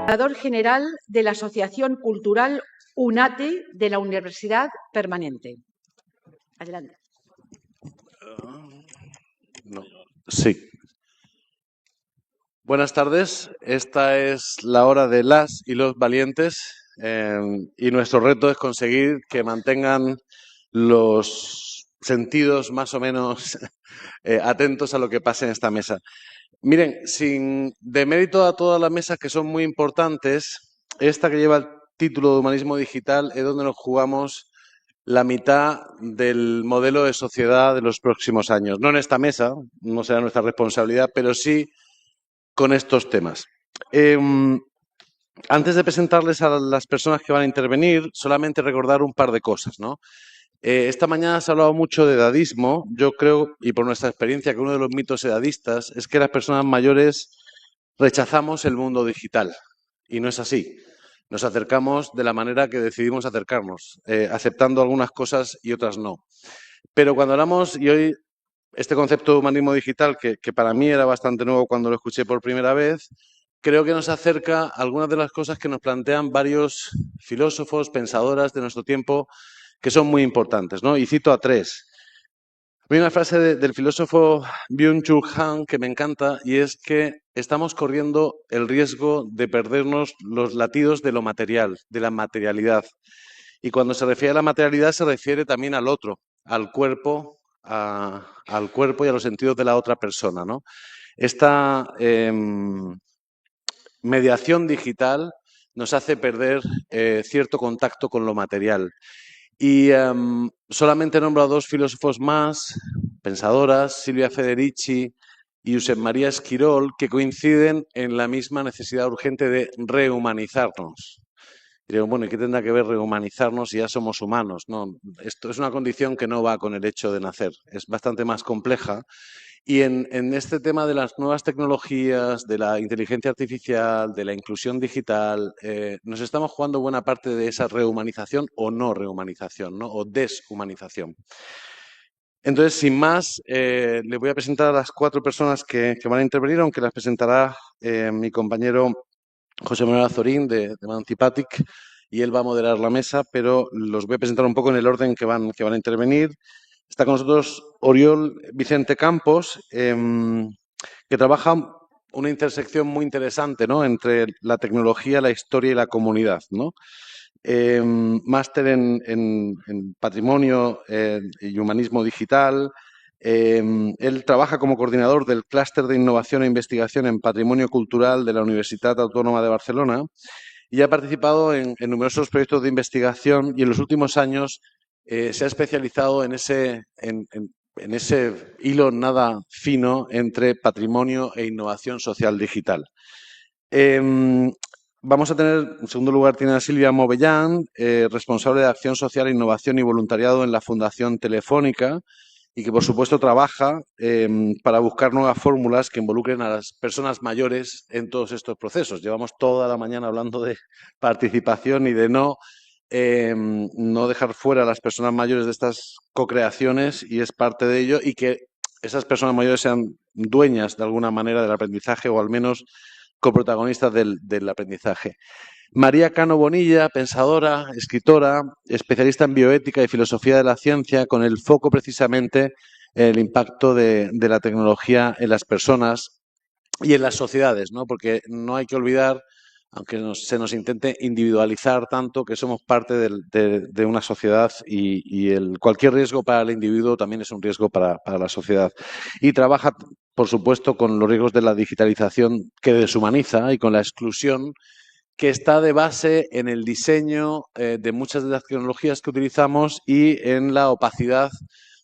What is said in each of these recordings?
Coordinador general de la Asociación Cultural UNATE de la Universidad Permanente. Adelante. Sí. Buenas tardes. Esta es la hora de las y los valientes y nuestro reto es conseguir que mantengan los sentidos más o menos atentos a lo que pase en esta mesa. Miren, sin demérito a todas las mesas que son muy importantes, esta que lleva el título de Humanismo Digital es donde nos jugamos la mitad del modelo de sociedad de los próximos años. No en esta mesa, no será nuestra responsabilidad, pero sí con estos temas. Antes de presentarles a las personas que van a intervenir, solamente recordar un par de cosas, ¿no? Esta mañana se ha hablado mucho de edadismo. Yo creo, y por nuestra experiencia, que uno de los mitos edadistas es que las personas mayores rechazamos el mundo digital. Y no es así. Nos acercamos de la manera que decidimos acercarnos, aceptando algunas cosas y otras no. Pero cuando hablamos, y hoy este concepto de humanismo digital, que para mí era bastante nuevo cuando lo escuché por primera vez, creo que nos acerca a algunas de las cosas que nos plantean varios filósofos, pensadoras de nuestro tiempo, que son muy importantes, ¿no? Y cito a tres. Hay una frase del filósofo Byung-Chul Han que me encanta y es que estamos corriendo el riesgo de perdernos los latidos de lo material, de la materialidad. Y cuando se refiere a la materialidad se refiere también al otro, al cuerpo y a los sentidos de la otra persona, ¿no? Esta mediación digital nos hace perder cierto contacto con lo material. Y solamente nombro a dos filósofos más, pensadoras, Silvia Federici y Josep María Esquirol, que coinciden en la misma necesidad urgente de rehumanizarnos. Y digo, bueno, ¿y qué tendrá que ver rehumanizarnos si ya somos humanos? No, esto es una condición que no va con el hecho de nacer, es bastante más compleja. Y en este tema de las nuevas tecnologías, de la inteligencia artificial, de la inclusión digital, nos estamos jugando buena parte de esa rehumanización o no rehumanización, ¿no? O deshumanización. Entonces, sin más, le voy a presentar a las cuatro personas que van a intervenir, aunque las presentará mi compañero José Manuel Azorín de Emancipatic, y él va a moderar la mesa, pero los voy a presentar un poco en el orden que van a intervenir. Está con nosotros Oriol Vicente Campos, que trabaja una intersección muy interesante, ¿no?, entre la tecnología, la historia y la comunidad, ¿no? Máster en Patrimonio y Humanismo Digital. Él trabaja como coordinador del Clúster de Innovación e Investigación en Patrimonio Cultural de la Universitat Autónoma de Barcelona y ha participado en numerosos proyectos de investigación y en los últimos años se ha especializado en ese hilo nada fino entre patrimonio e innovación social digital. Vamos a tener, en segundo lugar, tiene a Silvia Movellán, responsable de Acción Social, Innovación y Voluntariado en la Fundación Telefónica y que, por supuesto, trabaja para buscar nuevas fórmulas que involucren a las personas mayores en todos estos procesos. Llevamos toda la mañana hablando de participación y de no dejar fuera a las personas mayores de estas co-creaciones y es parte de ello y que esas personas mayores sean dueñas de alguna manera del aprendizaje o al menos coprotagonistas del aprendizaje. María Cano Bonilla, pensadora, escritora, especialista en bioética y filosofía de la ciencia, con el foco precisamente en el impacto de la tecnología en las personas y en las sociedades, ¿no? Porque no hay que olvidar, aunque se nos intente individualizar tanto, que somos parte de una sociedad y cualquier riesgo para el individuo también es un riesgo para la sociedad. Y trabaja, por supuesto, con los riesgos de la digitalización que deshumaniza y con la exclusión que está de base en el diseño de muchas de las tecnologías que utilizamos y en la opacidad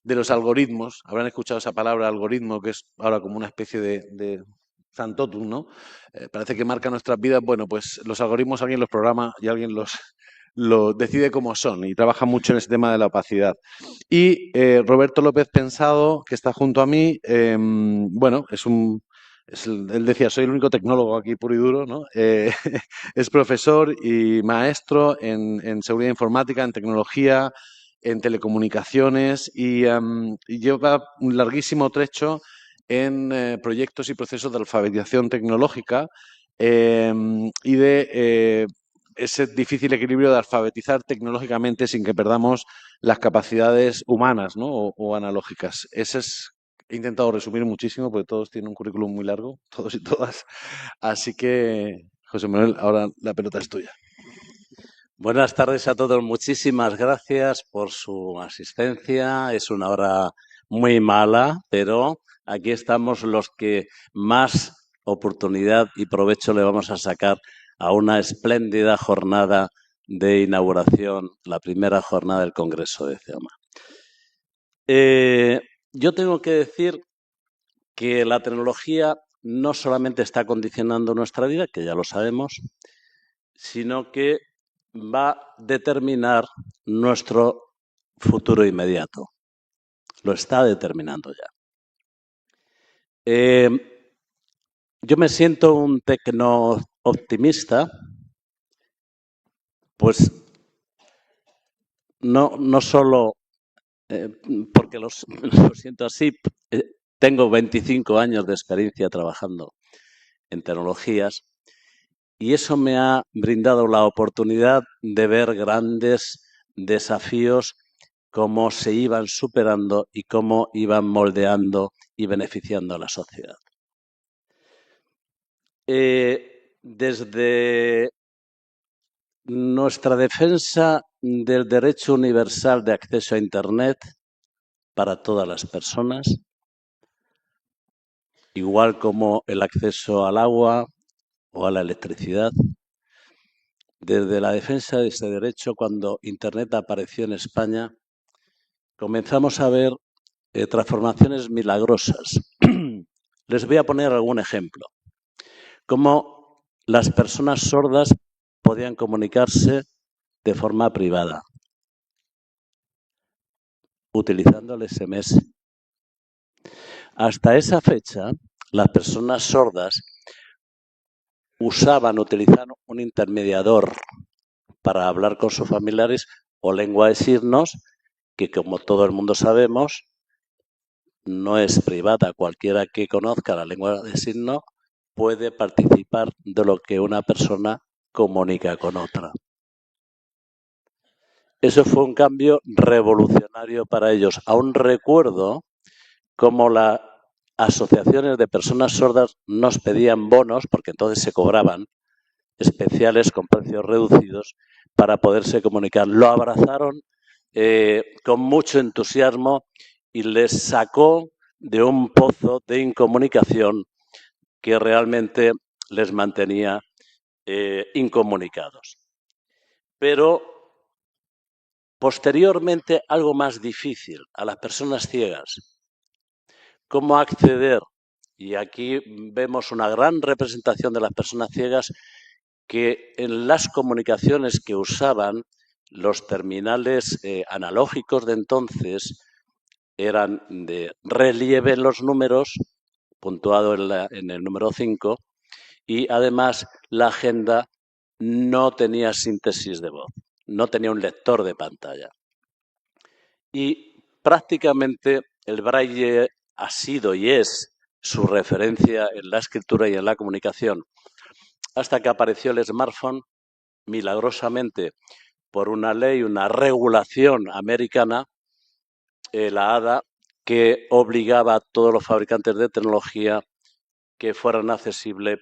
de los algoritmos. Habrán escuchado esa palabra algoritmo, que es ahora como una especie de santotum, ¿no? Parece que marca nuestras vidas. Bueno, pues los algoritmos alguien los programa y alguien los decide cómo son y trabaja mucho en ese tema de la opacidad. Y Roberto López Pensado, que está junto a mí, bueno, él decía, soy el único tecnólogo aquí puro y duro, ¿no? Es profesor y maestro en seguridad informática, en tecnología, en telecomunicaciones y lleva un larguísimo trecho en proyectos y procesos de alfabetización tecnológica. y de ese difícil equilibrio de alfabetizar tecnológicamente sin que perdamos las capacidades humanas, ¿no? o analógicas. He intentado resumir muchísimo porque todos tienen un currículum muy largo, todos y todas. Así que, José Manuel, ahora la pelota es tuya. Buenas tardes a todos. Muchísimas gracias por su asistencia. Es una hora muy mala, pero aquí estamos los que más oportunidad y provecho le vamos a sacar a una espléndida jornada de inauguración, la primera jornada del Congreso de CEOMA. Yo tengo que decir que la tecnología no solamente está condicionando nuestra vida, que ya lo sabemos, sino que va a determinar nuestro futuro inmediato. Lo está determinando ya. Yo me siento un tecno-optimista, pues no solo porque lo siento así, tengo 25 años de experiencia trabajando en tecnologías y eso me ha brindado la oportunidad de ver grandes desafíos, cómo se iban superando y cómo iban moldeando y beneficiando a la sociedad. Desde nuestra defensa del derecho universal de acceso a Internet para todas las personas, igual como el acceso al agua o a la electricidad, desde la defensa de ese derecho, cuando Internet apareció en España, comenzamos a ver transformaciones milagrosas. Les voy a poner algún ejemplo. Cómo las personas sordas podían comunicarse de forma privada, utilizando el SMS. Hasta esa fecha, las personas sordas utilizaban un intermediador para hablar con sus familiares o lengua de signos, que como todo el mundo sabemos, no es privada. Cualquiera que conozca la lengua de signos puede participar de lo que una persona comunica con otra. Eso fue un cambio revolucionario para ellos. Aún recuerdo cómo las asociaciones de personas sordas nos pedían bonos, porque entonces se cobraban especiales con precios reducidos para poderse comunicar. Lo abrazaron con mucho entusiasmo y les sacó de un pozo de incomunicación que realmente les mantenía incomunicados. Pero posteriormente, algo más difícil, a las personas ciegas. ¿Cómo acceder? Y aquí vemos una gran representación de las personas ciegas que en las comunicaciones que usaban los terminales analógicos de entonces eran de relieve en los números, puntuado en el número 5, y además la agenda no tenía síntesis de voz, no tenía un lector de pantalla. Y prácticamente el braille ha sido y es su referencia en la escritura y en la comunicación, hasta que apareció el smartphone, milagrosamente, por una ley, una regulación americana, la ADA, que obligaba a todos los fabricantes de tecnología que fueran accesible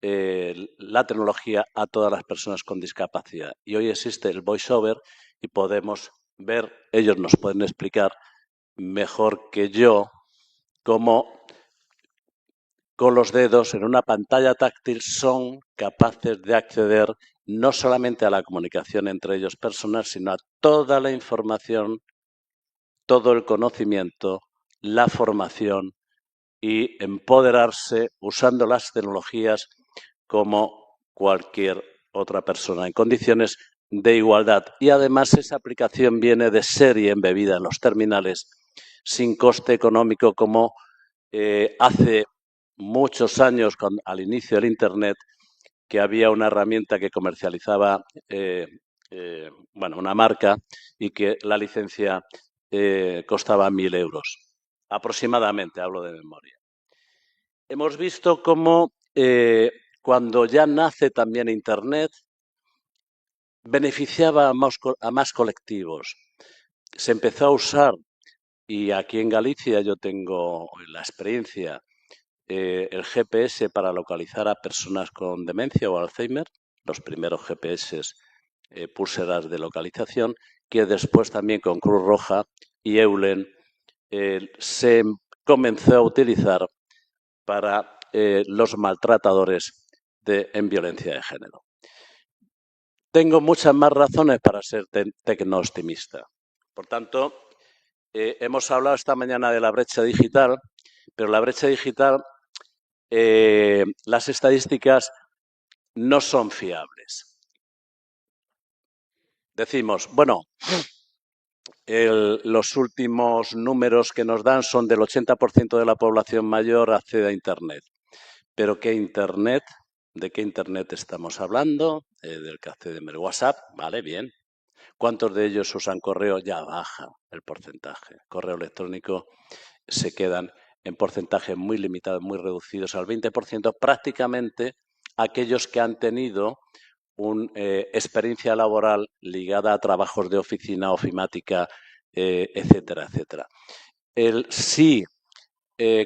la tecnología a todas las personas con discapacidad. Y hoy existe el VoiceOver y podemos ver, ellos nos pueden explicar mejor que yo, cómo con los dedos en una pantalla táctil son capaces de acceder no solamente a la comunicación entre ellos personas, sino a toda la información, todo el conocimiento, la formación y empoderarse usando las tecnologías como cualquier otra persona en condiciones de igualdad. Y además esa aplicación viene de serie embebida en los terminales sin coste económico como hace muchos años, al inicio del Internet, que había una herramienta que comercializaba una marca y que la licencia costaba 1.000 euros. Aproximadamente, hablo de memoria. Hemos visto cómo cuando ya nace también Internet, beneficiaba a más colectivos. Se empezó a usar, y aquí en Galicia yo tengo la experiencia, el GPS para localizar a personas con demencia o Alzheimer, los primeros GPS pulseras de localización, que después también con Cruz Roja y Eulen se comenzó a utilizar para los maltratadores en violencia de género. Tengo muchas más razones para ser tecno-optimista. Por tanto, hemos hablado esta mañana de la brecha digital, pero la brecha digital, las estadísticas no son fiables. Decimos, bueno, los últimos números que nos dan son del 80% de la población mayor accede a Internet. Pero ¿qué Internet? ¿De qué Internet estamos hablando? Del que accede el WhatsApp, vale, bien. ¿Cuántos de ellos usan correo? Ya baja el porcentaje. Correo electrónico se quedan en porcentajes muy limitados, muy reducidos al 20%, prácticamente aquellos que han tenido una experiencia laboral ligada a trabajos de oficina, ofimática, etcétera, etcétera. Si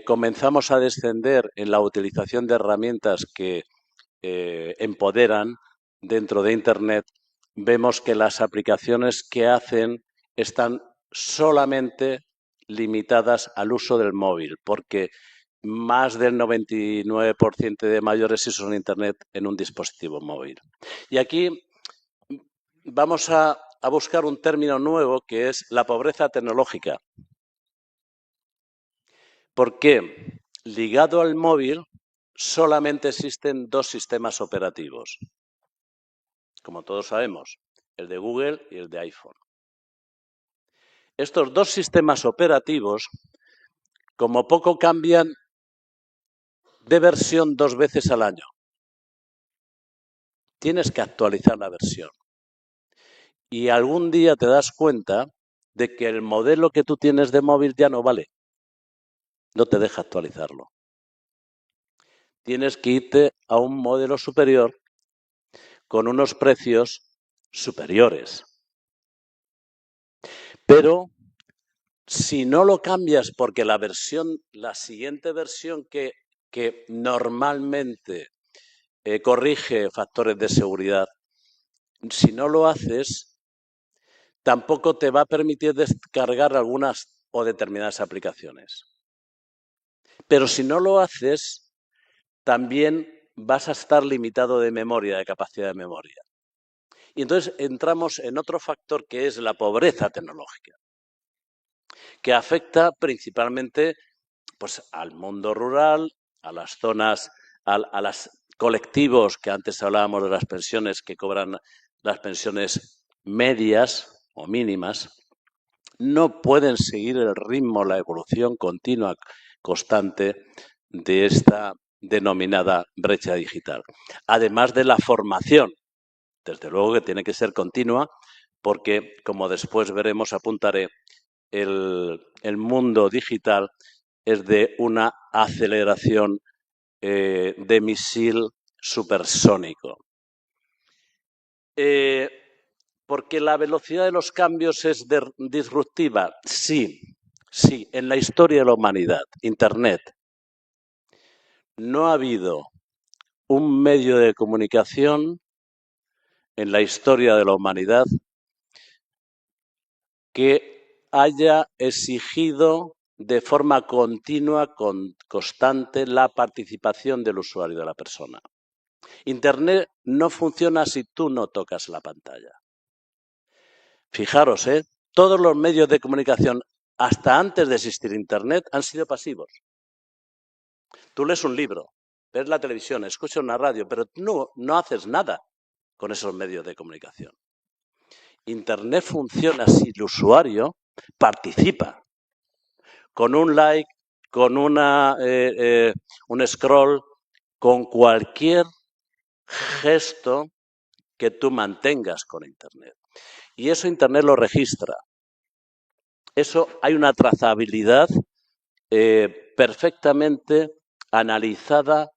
comenzamos a descender en la utilización de herramientas que empoderan dentro de Internet, vemos que las aplicaciones que hacen están solamente limitadas al uso del móvil, porque más del 99% de mayores sí usan Internet en un dispositivo móvil. Y aquí vamos a buscar un término nuevo que es la pobreza tecnológica. Porque ligado al móvil solamente existen dos sistemas operativos. Como todos sabemos, el de Google y el de iPhone. Estos dos sistemas operativos, como poco, cambian de versión 2 veces al año. Tienes que actualizar la versión. Y algún día te das cuenta de que el modelo que tú tienes de móvil ya no vale. No te deja actualizarlo. Tienes que irte a un modelo superior con unos precios superiores. Pero si no lo cambias porque la siguiente versión que normalmente corrige factores de seguridad, si no lo haces, tampoco te va a permitir descargar algunas o determinadas aplicaciones. Pero si no lo haces, también vas a estar limitado de memoria, de capacidad de memoria. Y entonces entramos en otro factor que es la pobreza tecnológica, que afecta principalmente pues, al mundo rural, a las zonas, a los colectivos que antes hablábamos de las pensiones que cobran las pensiones medias o mínimas, no pueden seguir el ritmo, la evolución continua, constante de esta denominada brecha digital. Además de la formación, desde luego que tiene que ser continua, porque, como después veremos, apuntaré, el mundo digital es de una aceleración de misil supersónico. ¿Porque la velocidad de los cambios es disruptiva? Sí, sí. En la historia de la humanidad, Internet, no ha habido un medio de comunicación en la historia de la humanidad que haya exigido de forma continua, constante, la participación del usuario, de la persona. Internet no funciona si tú no tocas la pantalla. Fijaros, todos los medios de comunicación, hasta antes de existir Internet, han sido pasivos. Tú lees un libro, ves la televisión, escuchas una radio, pero no haces nada con esos medios de comunicación. Internet funciona si el usuario participa. Con un like, con un scroll, con cualquier gesto que tú mantengas con Internet. Y eso Internet lo registra. Eso hay una trazabilidad perfectamente analizada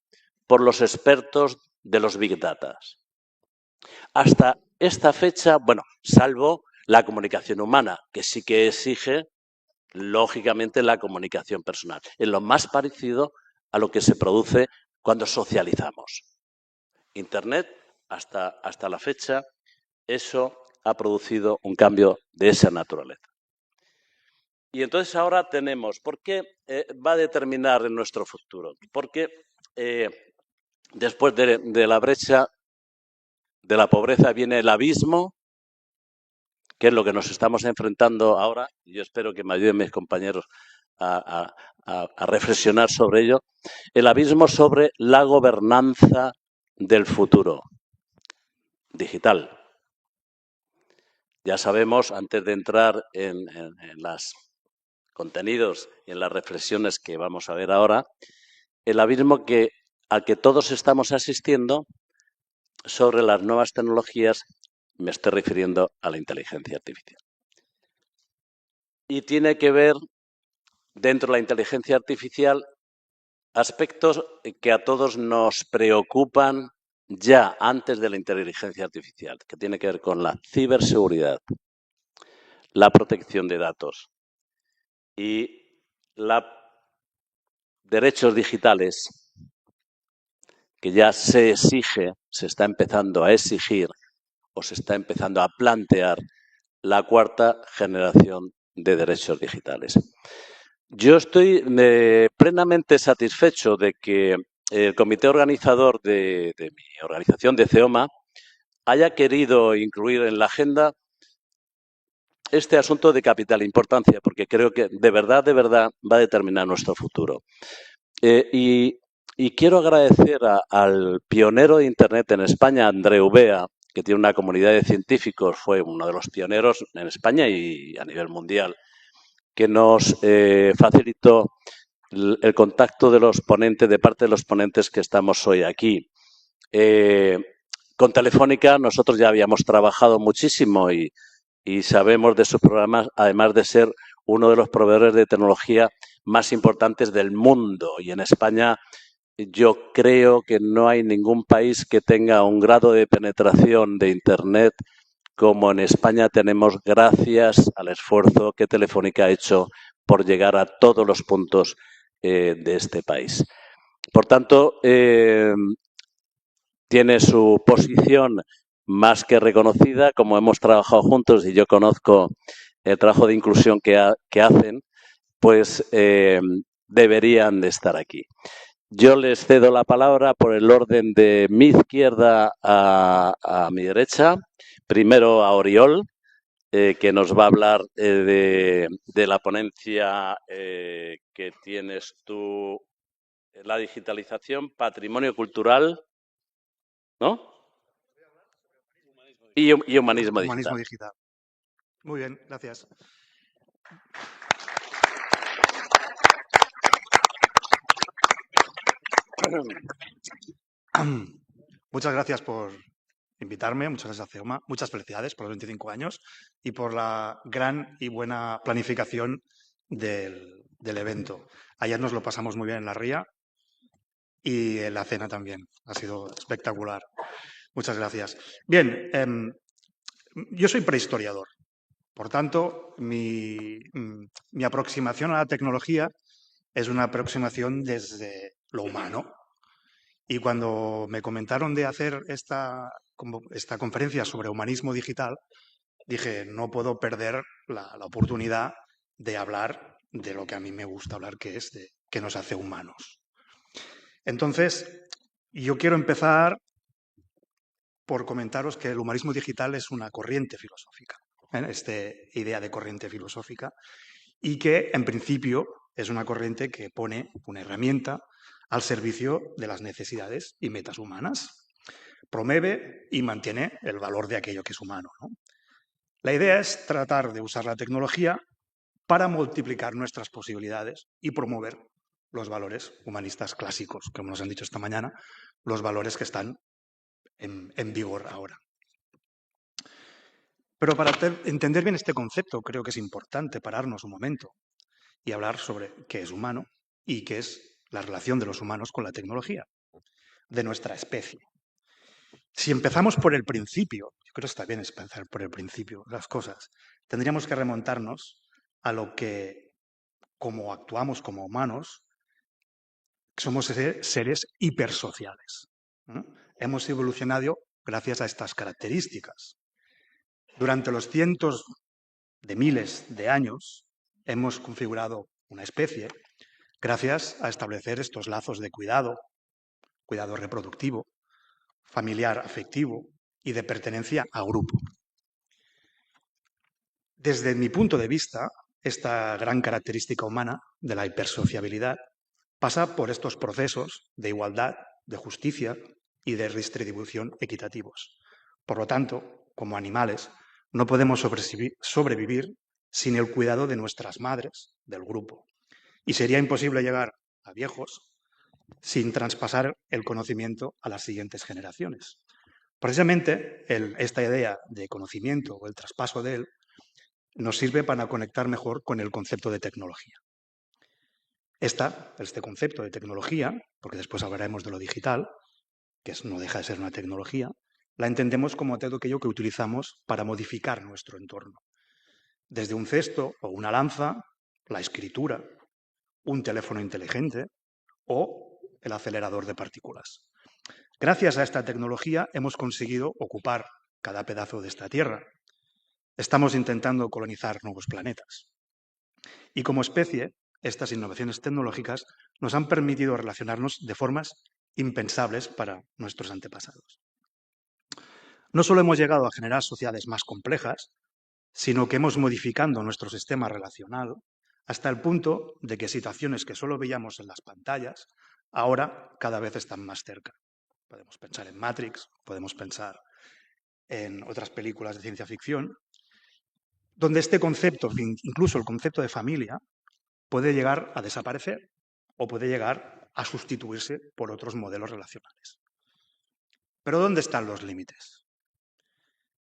por los expertos de los Big Data. Hasta esta fecha, bueno, salvo la comunicación humana, que sí que exige, lógicamente, la comunicación personal. Es lo más parecido a lo que se produce cuando socializamos. Internet, hasta la fecha, eso ha producido un cambio de esa naturaleza. Y entonces ahora tenemos, ¿por qué va a determinar en nuestro futuro? Porque después de la brecha de la pobreza viene el abismo, que es lo que nos estamos enfrentando ahora. Yo espero que me ayuden mis compañeros a reflexionar sobre ello. El abismo sobre la gobernanza del futuro digital. Ya sabemos, antes de entrar en los contenidos y en las reflexiones que vamos a ver ahora, el abismo al que todos estamos asistiendo sobre las nuevas tecnologías, me estoy refiriendo a la inteligencia artificial. Y tiene que ver, dentro de la inteligencia artificial, aspectos que a todos nos preocupan ya antes de la inteligencia artificial, que tiene que ver con la ciberseguridad, la protección de datos y los derechos digitales, que ya se está empezando a exigir o se está empezando a plantear la cuarta generación de derechos digitales. Yo estoy plenamente satisfecho de que el comité organizador de mi organización, de CEOMA, haya querido incluir en la agenda este asunto de capital importancia, porque creo que de verdad va a determinar nuestro futuro. Y quiero agradecer al pionero de Internet en España, Andreu Bea, que tiene una comunidad de científicos, fue uno de los pioneros en España y a nivel mundial, que nos facilitó el contacto de los ponentes, de parte de los ponentes que estamos hoy aquí. Con Telefónica nosotros ya habíamos trabajado muchísimo y sabemos de sus programas, además de ser uno de los proveedores de tecnología más importantes del mundo. Y en España yo creo que no hay ningún país que tenga un grado de penetración de Internet como en España tenemos, gracias al esfuerzo que Telefónica ha hecho por llegar a todos los puntos de este país. Por tanto, tiene su posición más que reconocida, como hemos trabajado juntos y yo conozco el trabajo de inclusión que hacen, pues deberían de estar aquí. Yo les cedo la palabra por el orden de mi izquierda a mi derecha. Primero a Oriol, que nos va a hablar de la ponencia que tienes tú, la digitalización, patrimonio cultural, ¿no? Y humanismo digital. Humanismo digital. Muy bien, gracias. Muchas gracias por invitarme, muchas gracias a CEOMA, muchas felicidades por los 25 años y por la gran y buena planificación del evento. Ayer nos lo pasamos muy bien en la ría y en la cena también. Ha sido espectacular. Muchas gracias. Bien, yo soy prehistoriador. Por tanto, mi aproximación a la tecnología es una aproximación desde lo humano. Y cuando me comentaron de hacer esta conferencia sobre humanismo digital, dije, no puedo perder la oportunidad de hablar de lo que a mí me gusta hablar, que es de qué nos hace humanos. Entonces, yo quiero empezar por comentaros que el humanismo digital es una corriente filosófica, esta idea de corriente filosófica, y que en principio es una corriente que pone una herramienta al servicio de las necesidades y metas humanas. Promueve y mantiene el valor de aquello que es humano, ¿no? La idea es tratar de usar la tecnología para multiplicar nuestras posibilidades y promover los valores humanistas clásicos, como nos han dicho esta mañana, los valores que están en vigor ahora. Pero para entender bien este concepto creo que es importante pararnos un momento y hablar sobre qué es humano y qué es la relación de los humanos con la tecnología, de nuestra especie. Si empezamos por el principio, yo creo que está bien empezar por el principio de las cosas, tendríamos que remontarnos a lo que, como actuamos como humanos, somos seres hipersociales, ¿no? Hemos evolucionado gracias a estas características. Durante los cientos de miles de años hemos configurado una especie gracias a establecer estos lazos de cuidado reproductivo, familiar afectivo y de pertenencia a grupo. Desde mi punto de vista, esta gran característica humana de la hipersociabilidad pasa por estos procesos de igualdad, de justicia y de redistribución equitativos. Por lo tanto, como animales, no podemos sobrevivir sin el cuidado de nuestras madres, del grupo. Y sería imposible llegar a viejos sin traspasar el conocimiento a las siguientes generaciones. Precisamente esta idea de conocimiento o el traspaso de él nos sirve para conectar mejor con el concepto de tecnología. Este concepto de tecnología, porque después hablaremos de lo digital, que no deja de ser una tecnología, la entendemos como todo aquello que utilizamos para modificar nuestro entorno. Desde un cesto o una lanza, la escritura, un teléfono inteligente o el acelerador de partículas. Gracias a esta tecnología hemos conseguido ocupar cada pedazo de esta Tierra. Estamos intentando colonizar nuevos planetas. Y como especie, estas innovaciones tecnológicas nos han permitido relacionarnos de formas impensables para nuestros antepasados. No solo hemos llegado a generar sociedades más complejas, sino que hemos modificado nuestro sistema relacional hasta el punto de que situaciones que solo veíamos en las pantallas ahora cada vez están más cerca. Podemos pensar en Matrix, podemos pensar en otras películas de ciencia ficción, donde este concepto, incluso el concepto de familia, puede llegar a desaparecer o puede llegar a sustituirse por otros modelos relacionales. Pero ¿dónde están los límites?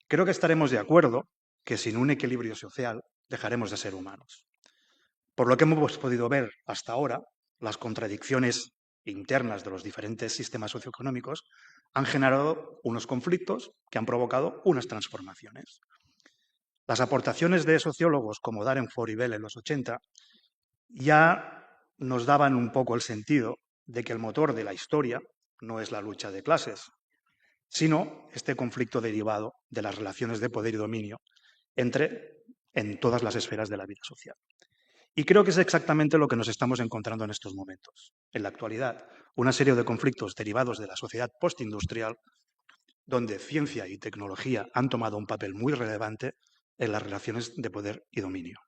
Creo que estaremos de acuerdo que sin un equilibrio social dejaremos de ser humanos. Por lo que hemos podido ver hasta ahora, las contradicciones internas de los diferentes sistemas socioeconómicos han generado unos conflictos que han provocado unas transformaciones. Las aportaciones de sociólogos como Darenford y Bell en los 80 ya nos daban un poco el sentido de que el motor de la historia no es la lucha de clases, sino este conflicto derivado de las relaciones de poder y dominio en todas las esferas de la vida social. Y creo que es exactamente lo que nos estamos encontrando en estos momentos. En la actualidad, una serie de conflictos derivados de la sociedad postindustrial, donde ciencia y tecnología han tomado un papel muy relevante en las relaciones de poder y dominio.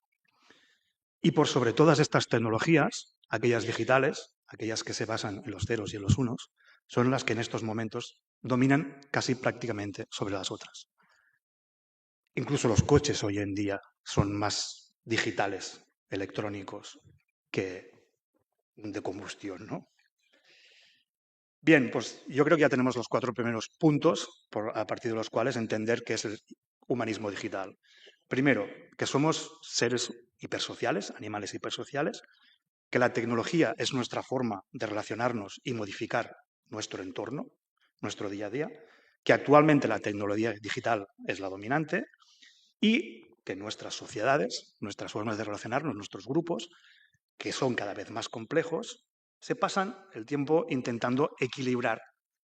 Y por sobre todas estas tecnologías, aquellas digitales, aquellas que se basan en los ceros y en los unos, son las que en estos momentos dominan casi prácticamente sobre las otras. Incluso los coches hoy en día son más digitales, electrónicos, que de combustión, ¿no? Bien, pues yo creo que ya tenemos los 4 primeros puntos a partir de los cuales entender qué es el humanismo digital. Primero, que somos seres hipersociales, animales hipersociales, que la tecnología es nuestra forma de relacionarnos y modificar nuestro entorno, nuestro día a día, que actualmente la tecnología digital es la dominante y que nuestras sociedades, nuestras formas de relacionarnos, nuestros grupos, que son cada vez más complejos, se pasan el tiempo intentando equilibrar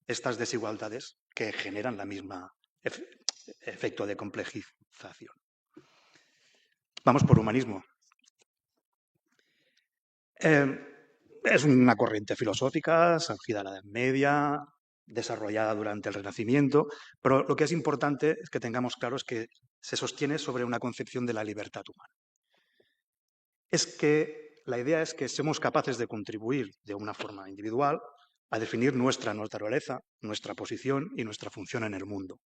estas desigualdades que generan la misma efecto de complejización. Vamos por humanismo. Es una corriente filosófica surgida en la Edad Media, desarrollada durante el Renacimiento, pero lo que es importante es que tengamos claro es que se sostiene sobre una concepción de la libertad humana. La idea es que somos capaces de contribuir de una forma individual a definir nuestra naturaleza, nuestra posición y nuestra función en el mundo.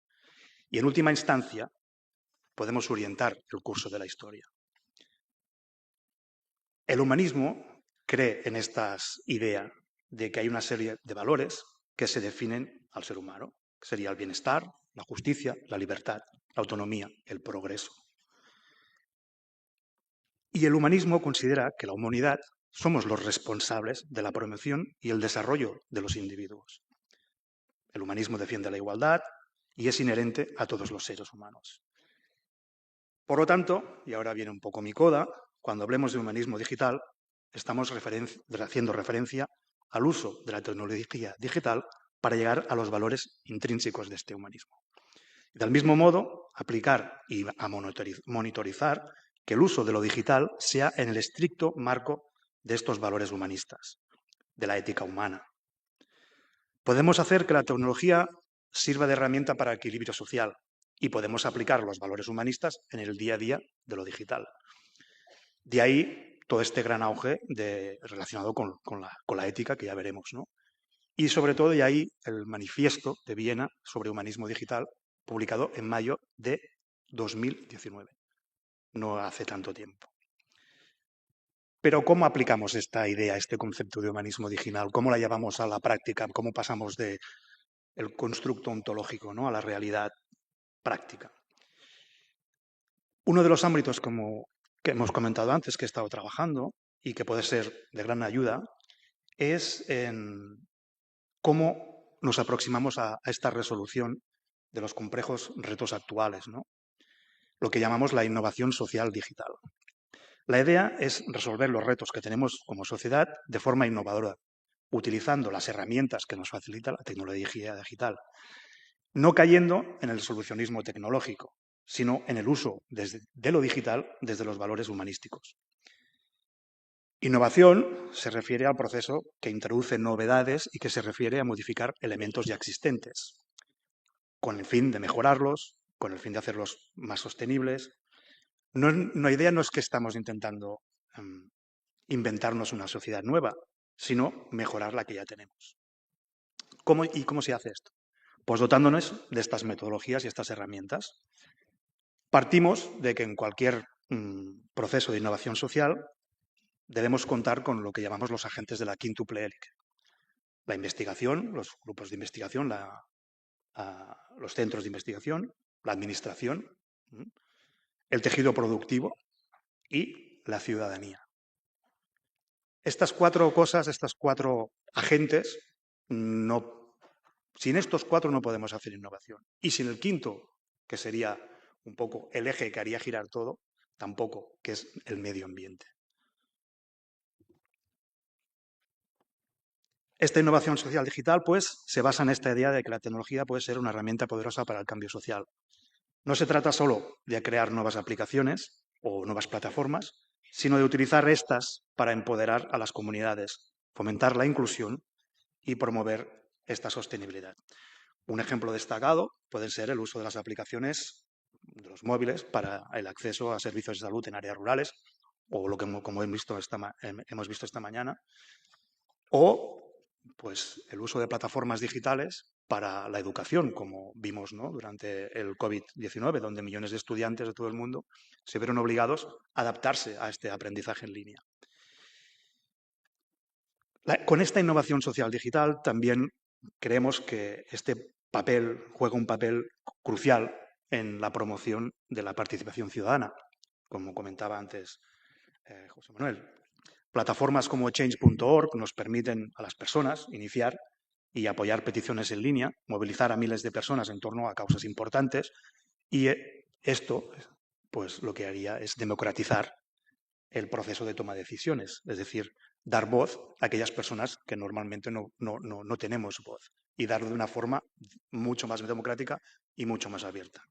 Y en última instancia, podemos orientar el curso de la historia. El humanismo cree en esta idea de que hay una serie de valores que se definen al ser humano, que sería el bienestar, la justicia, la libertad, la autonomía, el progreso. Y el humanismo considera que la humanidad somos los responsables de la promoción y el desarrollo de los individuos. El humanismo defiende la igualdad y es inherente a todos los seres humanos. Por lo tanto, y ahora viene un poco mi coda, cuando hablemos de humanismo digital, estamos haciendo referencia al uso de la tecnología digital para llegar a los valores intrínsecos de este humanismo. Del mismo modo, aplicar y a monitorizar que el uso de lo digital sea en el estricto marco de estos valores humanistas, de la ética humana. Podemos hacer que la tecnología sirva de herramienta para el equilibrio social y podemos aplicar los valores humanistas en el día a día de lo digital. De ahí todo este gran auge relacionado con la ética que ya veremos, ¿no? Y sobre todo de ahí el manifiesto de Viena sobre humanismo digital, publicado en mayo de 2019, no hace tanto tiempo. Pero ¿cómo aplicamos esta idea, este concepto de humanismo digital? ¿Cómo la llevamos a la práctica? ¿Cómo pasamos del constructo ontológico, ¿no?, a la realidad práctica? Uno de los ámbitos que hemos comentado antes, que he estado trabajando y que puede ser de gran ayuda, es en cómo nos aproximamos a esta resolución de los complejos retos actuales, ¿no? Lo que llamamos la innovación social digital. La idea es resolver los retos que tenemos como sociedad de forma innovadora, utilizando las herramientas que nos facilita la tecnología digital, no cayendo en el solucionismo tecnológico, sino en el uso de lo digital desde los valores humanísticos. Innovación se refiere al proceso que introduce novedades y que se refiere a modificar elementos ya existentes, con el fin de mejorarlos, con el fin de hacerlos más sostenibles. La idea no es que estamos intentando inventarnos una sociedad nueva, sino mejorar la que ya tenemos. ¿Y cómo se hace esto? Pues dotándonos de estas metodologías y estas herramientas. Partimos de que en cualquier proceso de innovación social debemos contar con lo que llamamos los agentes de la quíntuple hélice. La investigación, los grupos de investigación, los centros de investigación, la administración, el tejido productivo y la ciudadanía. Estas cuatro cosas, estos cuatro agentes, sin estos cuatro no podemos hacer innovación. Y sin el quinto, que sería un poco el eje que haría girar todo, tampoco, que es el medio ambiente. Esta innovación social digital, pues, se basa en esta idea de que la tecnología puede ser una herramienta poderosa para el cambio social. No se trata solo de crear nuevas aplicaciones o nuevas plataformas, sino de utilizar estas para empoderar a las comunidades, fomentar la inclusión y promover esta sostenibilidad. Un ejemplo destacado puede ser el uso de las aplicaciones de los móviles para el acceso a servicios de salud en áreas rurales, o lo que como hemos visto esta mañana, o pues, el uso de plataformas digitales para la educación, como vimos, ¿no?, durante el COVID-19, donde millones de estudiantes de todo el mundo se vieron obligados a adaptarse a este aprendizaje en línea. Con esta innovación social digital también creemos que este papel juega un papel crucial en la promoción de la participación ciudadana, como comentaba antes José Manuel. Plataformas como change.org nos permiten a las personas iniciar y apoyar peticiones en línea, movilizar a miles de personas en torno a causas importantes, y esto, pues, lo que haría es democratizar el proceso de toma de decisiones, es decir, dar voz a aquellas personas que normalmente no tenemos voz y darlo de una forma mucho más democrática y mucho más abierta.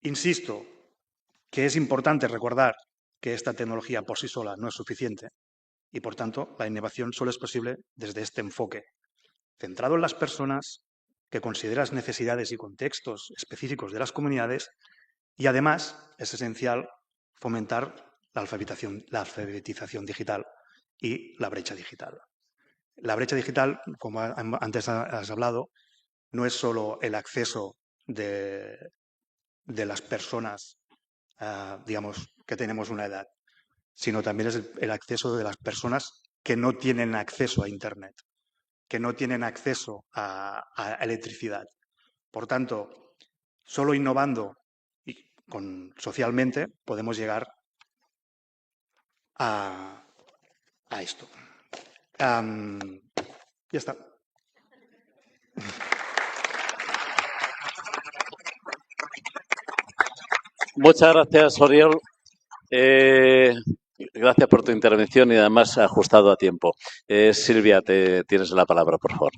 Insisto que es importante recordar que esta tecnología por sí sola no es suficiente y, por tanto, la innovación solo es posible desde este enfoque, centrado en las personas, que considera las necesidades y contextos específicos de las comunidades, y además es esencial fomentar la alfabetización digital y la brecha digital. La brecha digital, como antes has hablado, no es solo el acceso de las personas, digamos, que tenemos una edad, sino también es el acceso de las personas que no tienen acceso a Internet, que no tienen acceso a electricidad. Por tanto, solo innovando socialmente podemos llegar a esto. Ya está. Muchas gracias, Oriol. Gracias por tu intervención y además ajustado a tiempo. Silvia, tienes la palabra, por favor.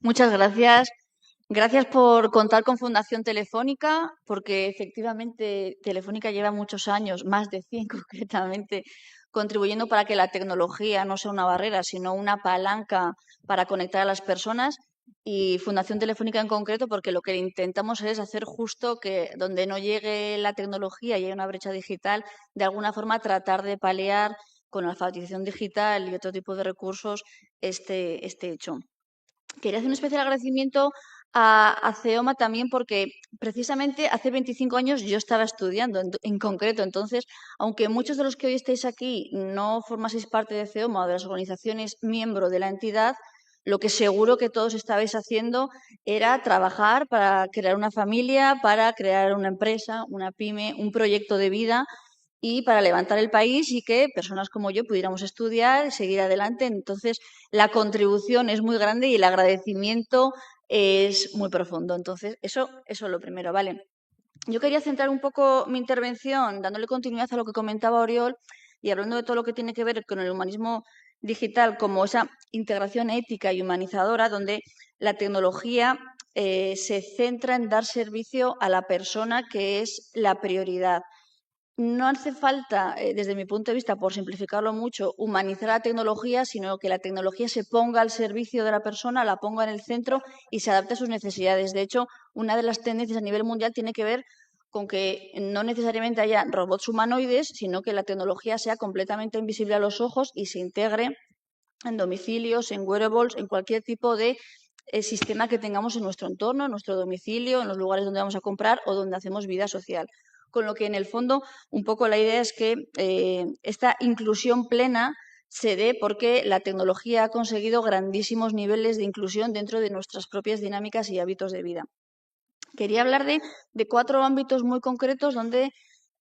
Muchas gracias. Gracias por contar con Fundación Telefónica, porque efectivamente Telefónica lleva muchos años, más de 100 concretamente, contribuyendo para que la tecnología no sea una barrera, sino una palanca para conectar a las personas. Y Fundación Telefónica en concreto, porque lo que intentamos es hacer justo que donde no llegue la tecnología y hay una brecha digital, de alguna forma tratar de paliar con la alfabetización digital y otro tipo de recursos este hecho. Quería hacer un especial agradecimiento a CEOMA también porque precisamente hace 25 años yo estaba estudiando en concreto. Entonces, aunque muchos de los que hoy estáis aquí no formaseis parte de CEOMA o de las organizaciones miembro de la entidad, lo que seguro que todos estabais haciendo era trabajar para crear una familia, para crear una empresa, una pyme, un proyecto de vida y para levantar el país y que personas como yo pudiéramos estudiar y seguir adelante. Entonces, la contribución es muy grande y el agradecimiento es muy profundo. Entonces, eso es lo primero, ¿vale? Yo quería centrar un poco mi intervención dándole continuidad a lo que comentaba Oriol y hablando de todo lo que tiene que ver con el humanismo digital como esa integración ética y humanizadora donde la tecnología se centra en dar servicio a la persona, que es la prioridad. No hace falta, desde mi punto de vista, por simplificarlo mucho, humanizar la tecnología, sino que la tecnología se ponga al servicio de la persona, la ponga en el centro y se adapte a sus necesidades. De hecho, una de las tendencias a nivel mundial tiene que ver con que no necesariamente haya robots humanoides, sino que la tecnología sea completamente invisible a los ojos y se integre en domicilios, en wearables, en cualquier tipo de sistema que tengamos en nuestro entorno, en nuestro domicilio, en los lugares donde vamos a comprar o donde hacemos vida social. Con lo que, en el fondo, un poco la idea es que esta inclusión plena se dé porque la tecnología ha conseguido grandísimos niveles de inclusión dentro de nuestras propias dinámicas y hábitos de vida. Quería hablar de 4 ámbitos muy concretos donde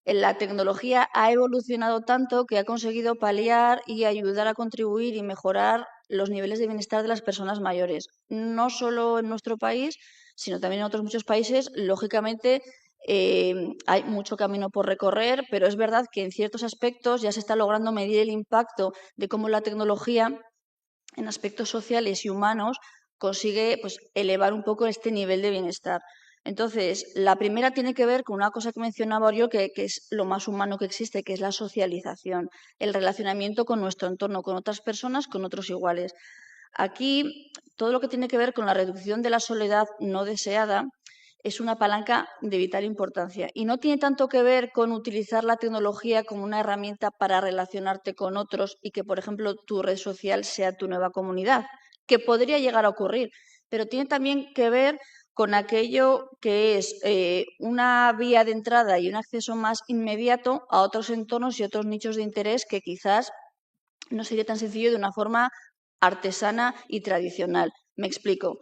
la tecnología ha evolucionado tanto que ha conseguido paliar y ayudar a contribuir y mejorar los niveles de bienestar de las personas mayores. No solo en nuestro país, sino también en otros muchos países. Lógicamente, hay mucho camino por recorrer, pero es verdad que en ciertos aspectos ya se está logrando medir el impacto de cómo la tecnología en aspectos sociales y humanos consigue elevar un poco este nivel de bienestar. Entonces, la primera tiene que ver con una cosa que mencionaba yo, que es lo más humano que existe, que es la socialización, el relacionamiento con nuestro entorno, con otras personas, con otros iguales. Aquí, todo lo que tiene que ver con la reducción de la soledad no deseada es una palanca de vital importancia y no tiene tanto que ver con utilizar la tecnología como una herramienta para relacionarte con otros y que, por ejemplo, tu red social sea tu nueva comunidad, que podría llegar a ocurrir, pero tiene también que ver con aquello que es una vía de entrada y un acceso más inmediato a otros entornos y otros nichos de interés que quizás no sería tan sencillo de una forma artesana y tradicional. Me explico.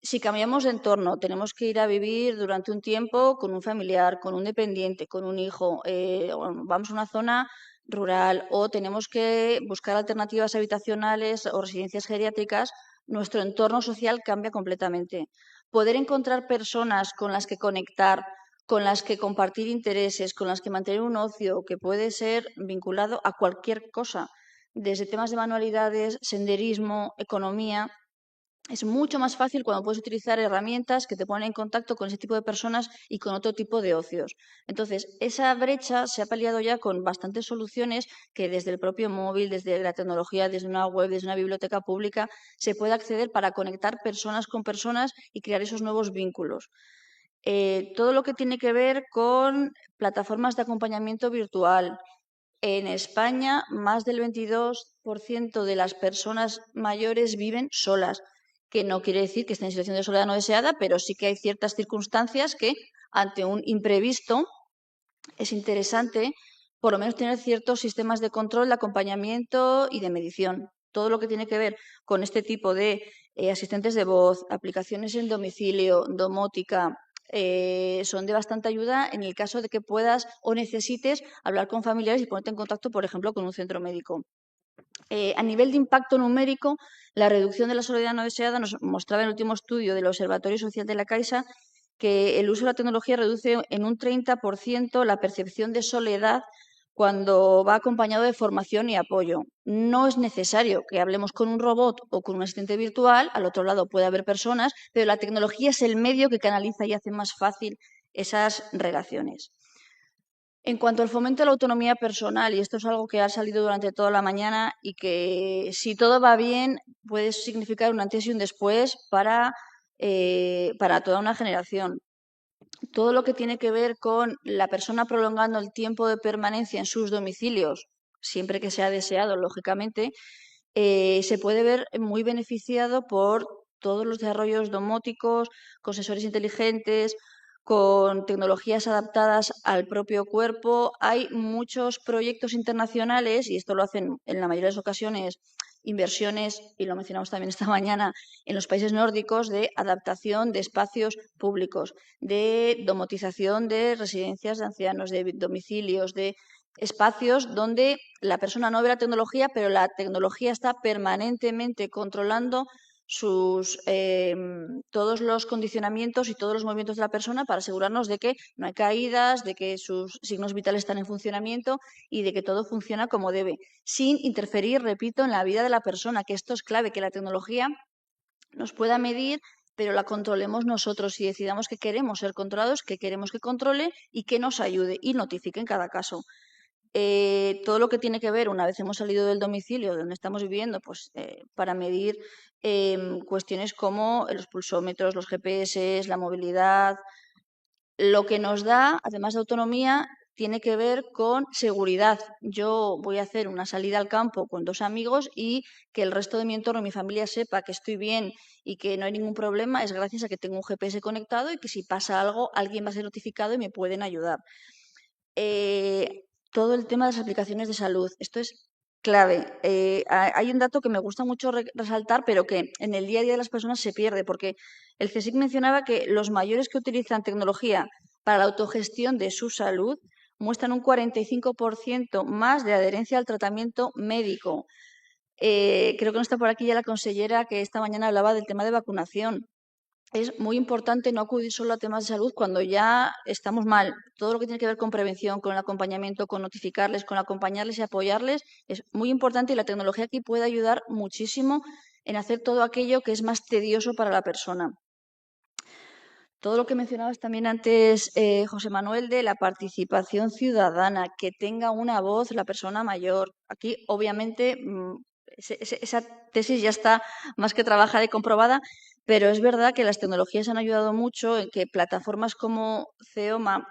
Si cambiamos de entorno, tenemos que ir a vivir durante un tiempo con un familiar, con un dependiente, con un hijo, vamos a una zona rural o tenemos que buscar alternativas habitacionales o residencias geriátricas, nuestro entorno social cambia completamente. Poder encontrar personas con las que conectar, con las que compartir intereses, con las que mantener un ocio que puede ser vinculado a cualquier cosa, desde temas de manualidades, senderismo, economía. Es mucho más fácil cuando puedes utilizar herramientas que te ponen en contacto con ese tipo de personas y con otro tipo de ocios. Entonces, esa brecha se ha paliado ya con bastantes soluciones que desde el propio móvil, desde la tecnología, desde una web, desde una biblioteca pública, se puede acceder para conectar personas con personas y crear esos nuevos vínculos. Todo lo que tiene que ver con plataformas de acompañamiento virtual. En España, más del 22% de las personas mayores viven solas, que no quiere decir que estén en situación de soledad no deseada, pero sí que hay ciertas circunstancias que, ante un imprevisto, es interesante por lo menos tener ciertos sistemas de control, de acompañamiento y de medición. Todo lo que tiene que ver con este tipo de asistentes de voz, aplicaciones en domicilio, domótica, son de bastante ayuda en el caso de que puedas o necesites hablar con familiares y ponerte en contacto, por ejemplo, con un centro médico. A nivel de impacto numérico, la reducción de la soledad no deseada nos mostraba en el último estudio del Observatorio Social de la Caixa que el uso de la tecnología reduce en un 30% la percepción de soledad cuando va acompañado de formación y apoyo. No es necesario que hablemos con un robot o con un asistente virtual, al otro lado puede haber personas, pero la tecnología es el medio que canaliza y hace más fácil esas relaciones. En cuanto al fomento de la autonomía personal, y esto es algo que ha salido durante toda la mañana y que si todo va bien puede significar un antes y un después para toda una generación. Todo lo que tiene que ver con la persona prolongando el tiempo de permanencia en sus domicilios, siempre que sea deseado, lógicamente, se puede ver muy beneficiado por todos los desarrollos domóticos, con sensores inteligentes, con tecnologías adaptadas al propio cuerpo. Hay muchos proyectos internacionales, y esto lo hacen en la mayoría de las ocasiones inversiones, y lo mencionamos también esta mañana, en los países nórdicos, de adaptación de espacios públicos, de domotización de residencias de ancianos, de domicilios, de espacios donde la persona no ve la tecnología, pero la tecnología está permanentemente controlando todos los condicionamientos y todos los movimientos de la persona para asegurarnos de que no hay caídas, de que sus signos vitales están en funcionamiento y de que todo funciona como debe, sin interferir, repito, en la vida de la persona, que esto es clave, que la tecnología nos pueda medir, pero la controlemos nosotros y decidamos que queremos ser controlados, que queremos que controle y que nos ayude y notifique en cada caso. Todo lo que tiene que ver, una vez hemos salido del domicilio donde estamos viviendo, pues para medir cuestiones como los pulsómetros, los GPS, la movilidad. Lo que nos da, además de autonomía, tiene que ver con seguridad. Yo voy a hacer una salida al campo con 2 amigos y que el resto de mi entorno, mi familia, sepa que estoy bien y que no hay ningún problema es gracias a que tengo un GPS conectado y que si pasa algo, alguien va a ser notificado y me pueden ayudar. Todo el tema de las aplicaciones de salud. Esto es clave. Hay un dato que me gusta mucho resaltar, pero que en el día a día de las personas se pierde, porque el CSIC mencionaba que los mayores que utilizan tecnología para la autogestión de su salud muestran un 45% más de adherencia al tratamiento médico. Creo que no está por aquí ya la consellera que esta mañana hablaba del tema de vacunación. Es muy importante no acudir solo a temas de salud cuando ya estamos mal. Todo lo que tiene que ver con prevención, con el acompañamiento, con notificarles, con acompañarles y apoyarles es muy importante y la tecnología aquí puede ayudar muchísimo en hacer todo aquello que es más tedioso para la persona. Todo lo que mencionabas también antes, José Manuel, de la participación ciudadana, que tenga una voz la persona mayor. Aquí, obviamente, esa tesis ya está más que trabajada y comprobada, pero es verdad que las tecnologías han ayudado mucho en que plataformas como CEOMA,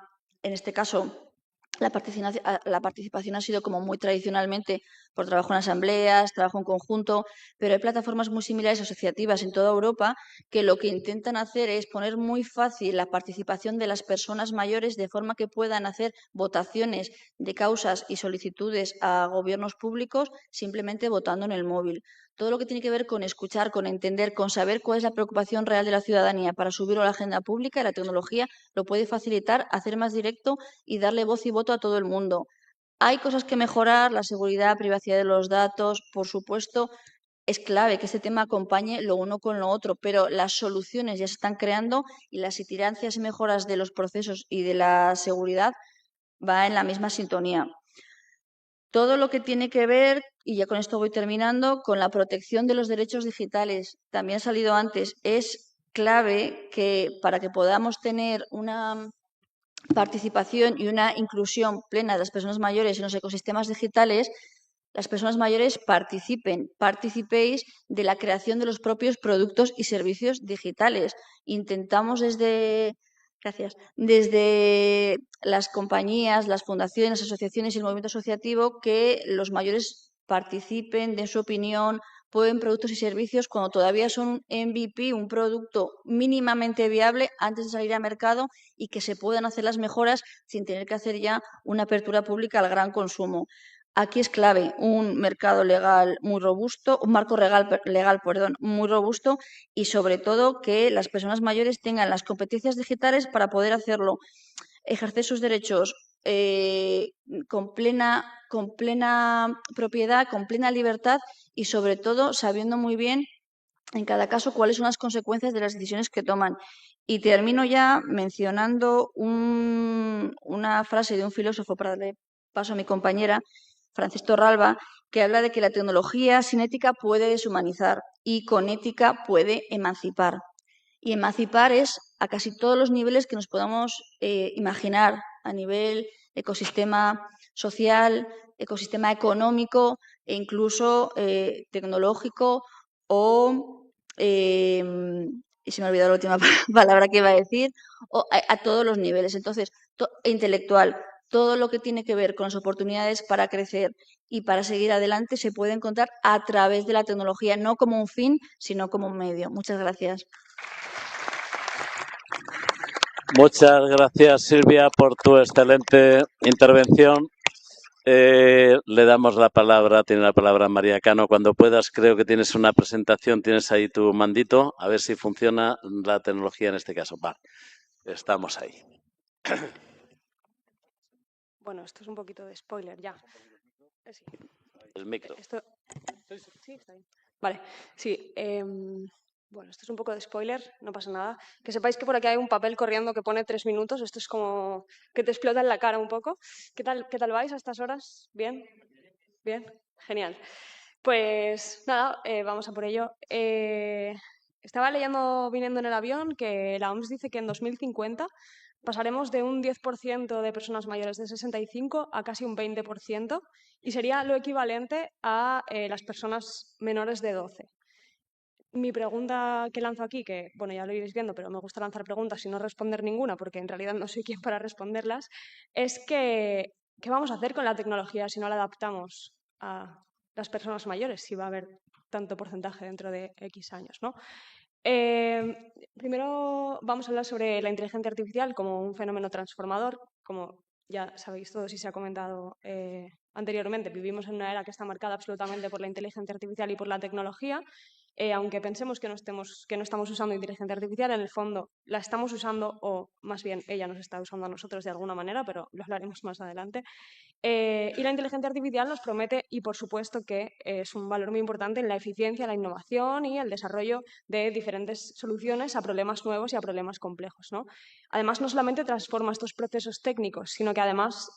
en este caso, la participación ha sido como muy tradicionalmente por trabajo en asambleas, trabajo en conjunto, pero hay plataformas muy similares asociativas en toda Europa que lo que intentan hacer es poner muy fácil la participación de las personas mayores de forma que puedan hacer votaciones de causas y solicitudes a gobiernos públicos simplemente votando en el móvil. Todo lo que tiene que ver con escuchar, con entender, con saber cuál es la preocupación real de la ciudadanía para subirlo a la agenda pública, la tecnología lo puede facilitar, hacer más directo y darle voz y voto a todo el mundo. Hay cosas que mejorar, la seguridad, privacidad de los datos, por supuesto, es clave que este tema acompañe lo uno con lo otro, pero las soluciones ya se están creando y las iterancias y mejoras de los procesos y de la seguridad va en la misma sintonía. Todo lo que tiene que ver, y ya con esto voy terminando, con la protección de los derechos digitales, también ha salido antes, es clave que para que podamos tener una participación y una inclusión plena de las personas mayores en los ecosistemas digitales, las personas mayores participéis de la creación de los propios productos y servicios digitales. Intentamos desde las compañías, las fundaciones, las asociaciones y el movimiento asociativo que los mayores participen, den su opinión, prueben productos y servicios cuando todavía son un MVP, un producto mínimamente viable antes de salir al mercado y que se puedan hacer las mejoras sin tener que hacer ya una apertura pública al gran consumo. Aquí es clave un mercado legal muy robusto, un marco legal muy robusto y sobre todo que las personas mayores tengan las competencias digitales para poder hacerlo, ejercer sus derechos con plena propiedad, con plena libertad y sobre todo sabiendo muy bien en cada caso cuáles son las consecuencias de las decisiones que toman. Y termino ya mencionando una frase de un filósofo para darle paso a mi compañera, Frances Torralba, que habla de que la tecnología sin ética puede deshumanizar y con ética puede emancipar. Y emancipar es a casi todos los niveles que nos podamos imaginar, a nivel ecosistema social, ecosistema económico e incluso tecnológico o, y se me ha olvidado la última palabra que iba a decir, o a todos los niveles. Entonces, intelectual, todo lo que tiene que ver con las oportunidades para crecer y para seguir adelante se puede encontrar a través de la tecnología, no como un fin, sino como un medio. Muchas gracias. Muchas gracias, Silvia, por tu excelente intervención. Le damos la palabra, tiene la palabra María Cano. Cuando puedas, creo que tienes una presentación, tienes ahí tu mandito, a ver si funciona la tecnología en este caso. Vale, estamos ahí. Bueno, esto es un poquito de spoiler ya. Sí. El micro. Sí, está bien. Vale, sí. Bueno, esto es un poco de spoiler, no pasa nada. Que sepáis que por aquí hay un papel corriendo que pone 3 minutos. Esto es como que te explota en la cara un poco. ¿Qué tal vais a estas horas? ¿Bien? ¿Bien? Genial. Pues nada, vamos a por ello. Estaba leyendo, viniendo en el avión, que la OMS dice que en 2050 pasaremos de un 10% de personas mayores de 65 a casi un 20%, y sería lo equivalente a las personas menores de 12. Mi pregunta que lanzo aquí, que bueno, ya lo iréis viendo, pero me gusta lanzar preguntas y no responder ninguna, porque en realidad no soy quien para responderlas, es que ¿qué vamos a hacer con la tecnología si no la adaptamos a las personas mayores, si va a haber tanto porcentaje dentro de X años, ¿no? Primero vamos a hablar sobre la inteligencia artificial como un fenómeno transformador. Como ya sabéis todos y se ha comentado anteriormente, vivimos en una era que está marcada absolutamente por la inteligencia artificial y por la tecnología. Aunque pensemos que no estamos usando inteligencia artificial, en el fondo la estamos usando, o más bien ella nos está usando a nosotros de alguna manera, pero lo hablaremos más adelante. Y la inteligencia artificial nos promete, y por supuesto que es un valor muy importante en la eficiencia, la innovación y el desarrollo de diferentes soluciones a problemas nuevos y a problemas complejos, ¿no? Además, no solamente transforma estos procesos técnicos, sino que además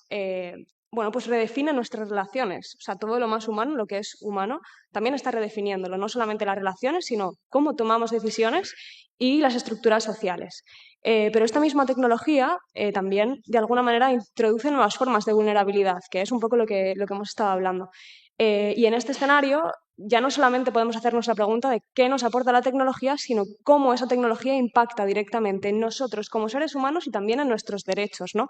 pues redefine nuestras relaciones. O sea, todo lo más humano, lo que es humano, también está redefiniéndolo. No solamente las relaciones, sino cómo tomamos decisiones y las estructuras sociales. Pero esta misma tecnología también, de alguna manera, introduce nuevas formas de vulnerabilidad, que es un poco lo que hemos estado hablando. Y en este escenario ya no solamente podemos hacernos la pregunta de qué nos aporta la tecnología, sino cómo esa tecnología impacta directamente en nosotros como seres humanos y también en nuestros derechos, ¿no?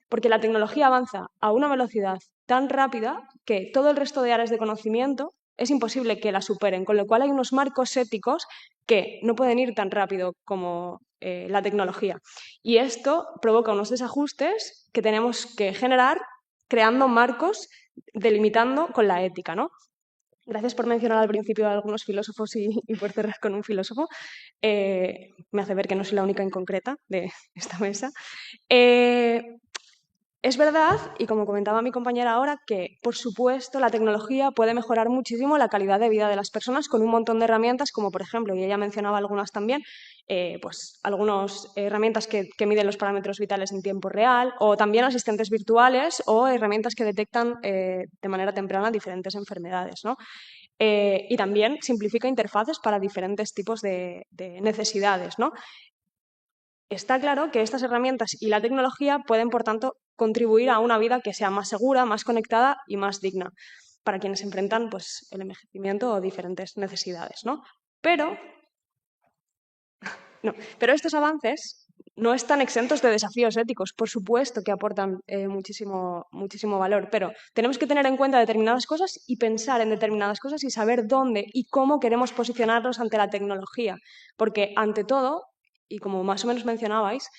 Porque la tecnología avanza a una velocidad tan rápida que todo el resto de áreas de conocimiento es imposible que la superen, con lo cual hay unos marcos éticos que no pueden ir tan rápido como la tecnología. Y esto provoca unos desajustes que tenemos que generar creando marcos, delimitando con la ética, ¿no? Gracias por mencionar al principio a algunos filósofos y por cerrar con un filósofo. Me hace ver que no soy la única inconcreta de esta mesa. Es verdad, y como comentaba mi compañera ahora, que por supuesto la tecnología puede mejorar muchísimo la calidad de vida de las personas con un montón de herramientas, como por ejemplo, y ella mencionaba algunas también, pues algunas herramientas que miden los parámetros vitales en tiempo real, o también asistentes virtuales o herramientas que detectan de manera temprana diferentes enfermedades, ¿no? Y también simplifica interfaces para diferentes tipos de necesidades, ¿no? Está claro que estas herramientas y la tecnología pueden, por tanto, contribuir a una vida que sea más segura, más conectada y más digna para quienes enfrentan pues, el envejecimiento o diferentes necesidades, ¿no? Pero estos avances no están exentos de desafíos éticos. Por supuesto que aportan muchísimo valor, pero tenemos que tener en cuenta determinadas cosas y pensar en determinadas cosas y saber dónde y cómo queremos posicionarnos ante la tecnología. Porque, ante todo, y como más o menos mencionabais,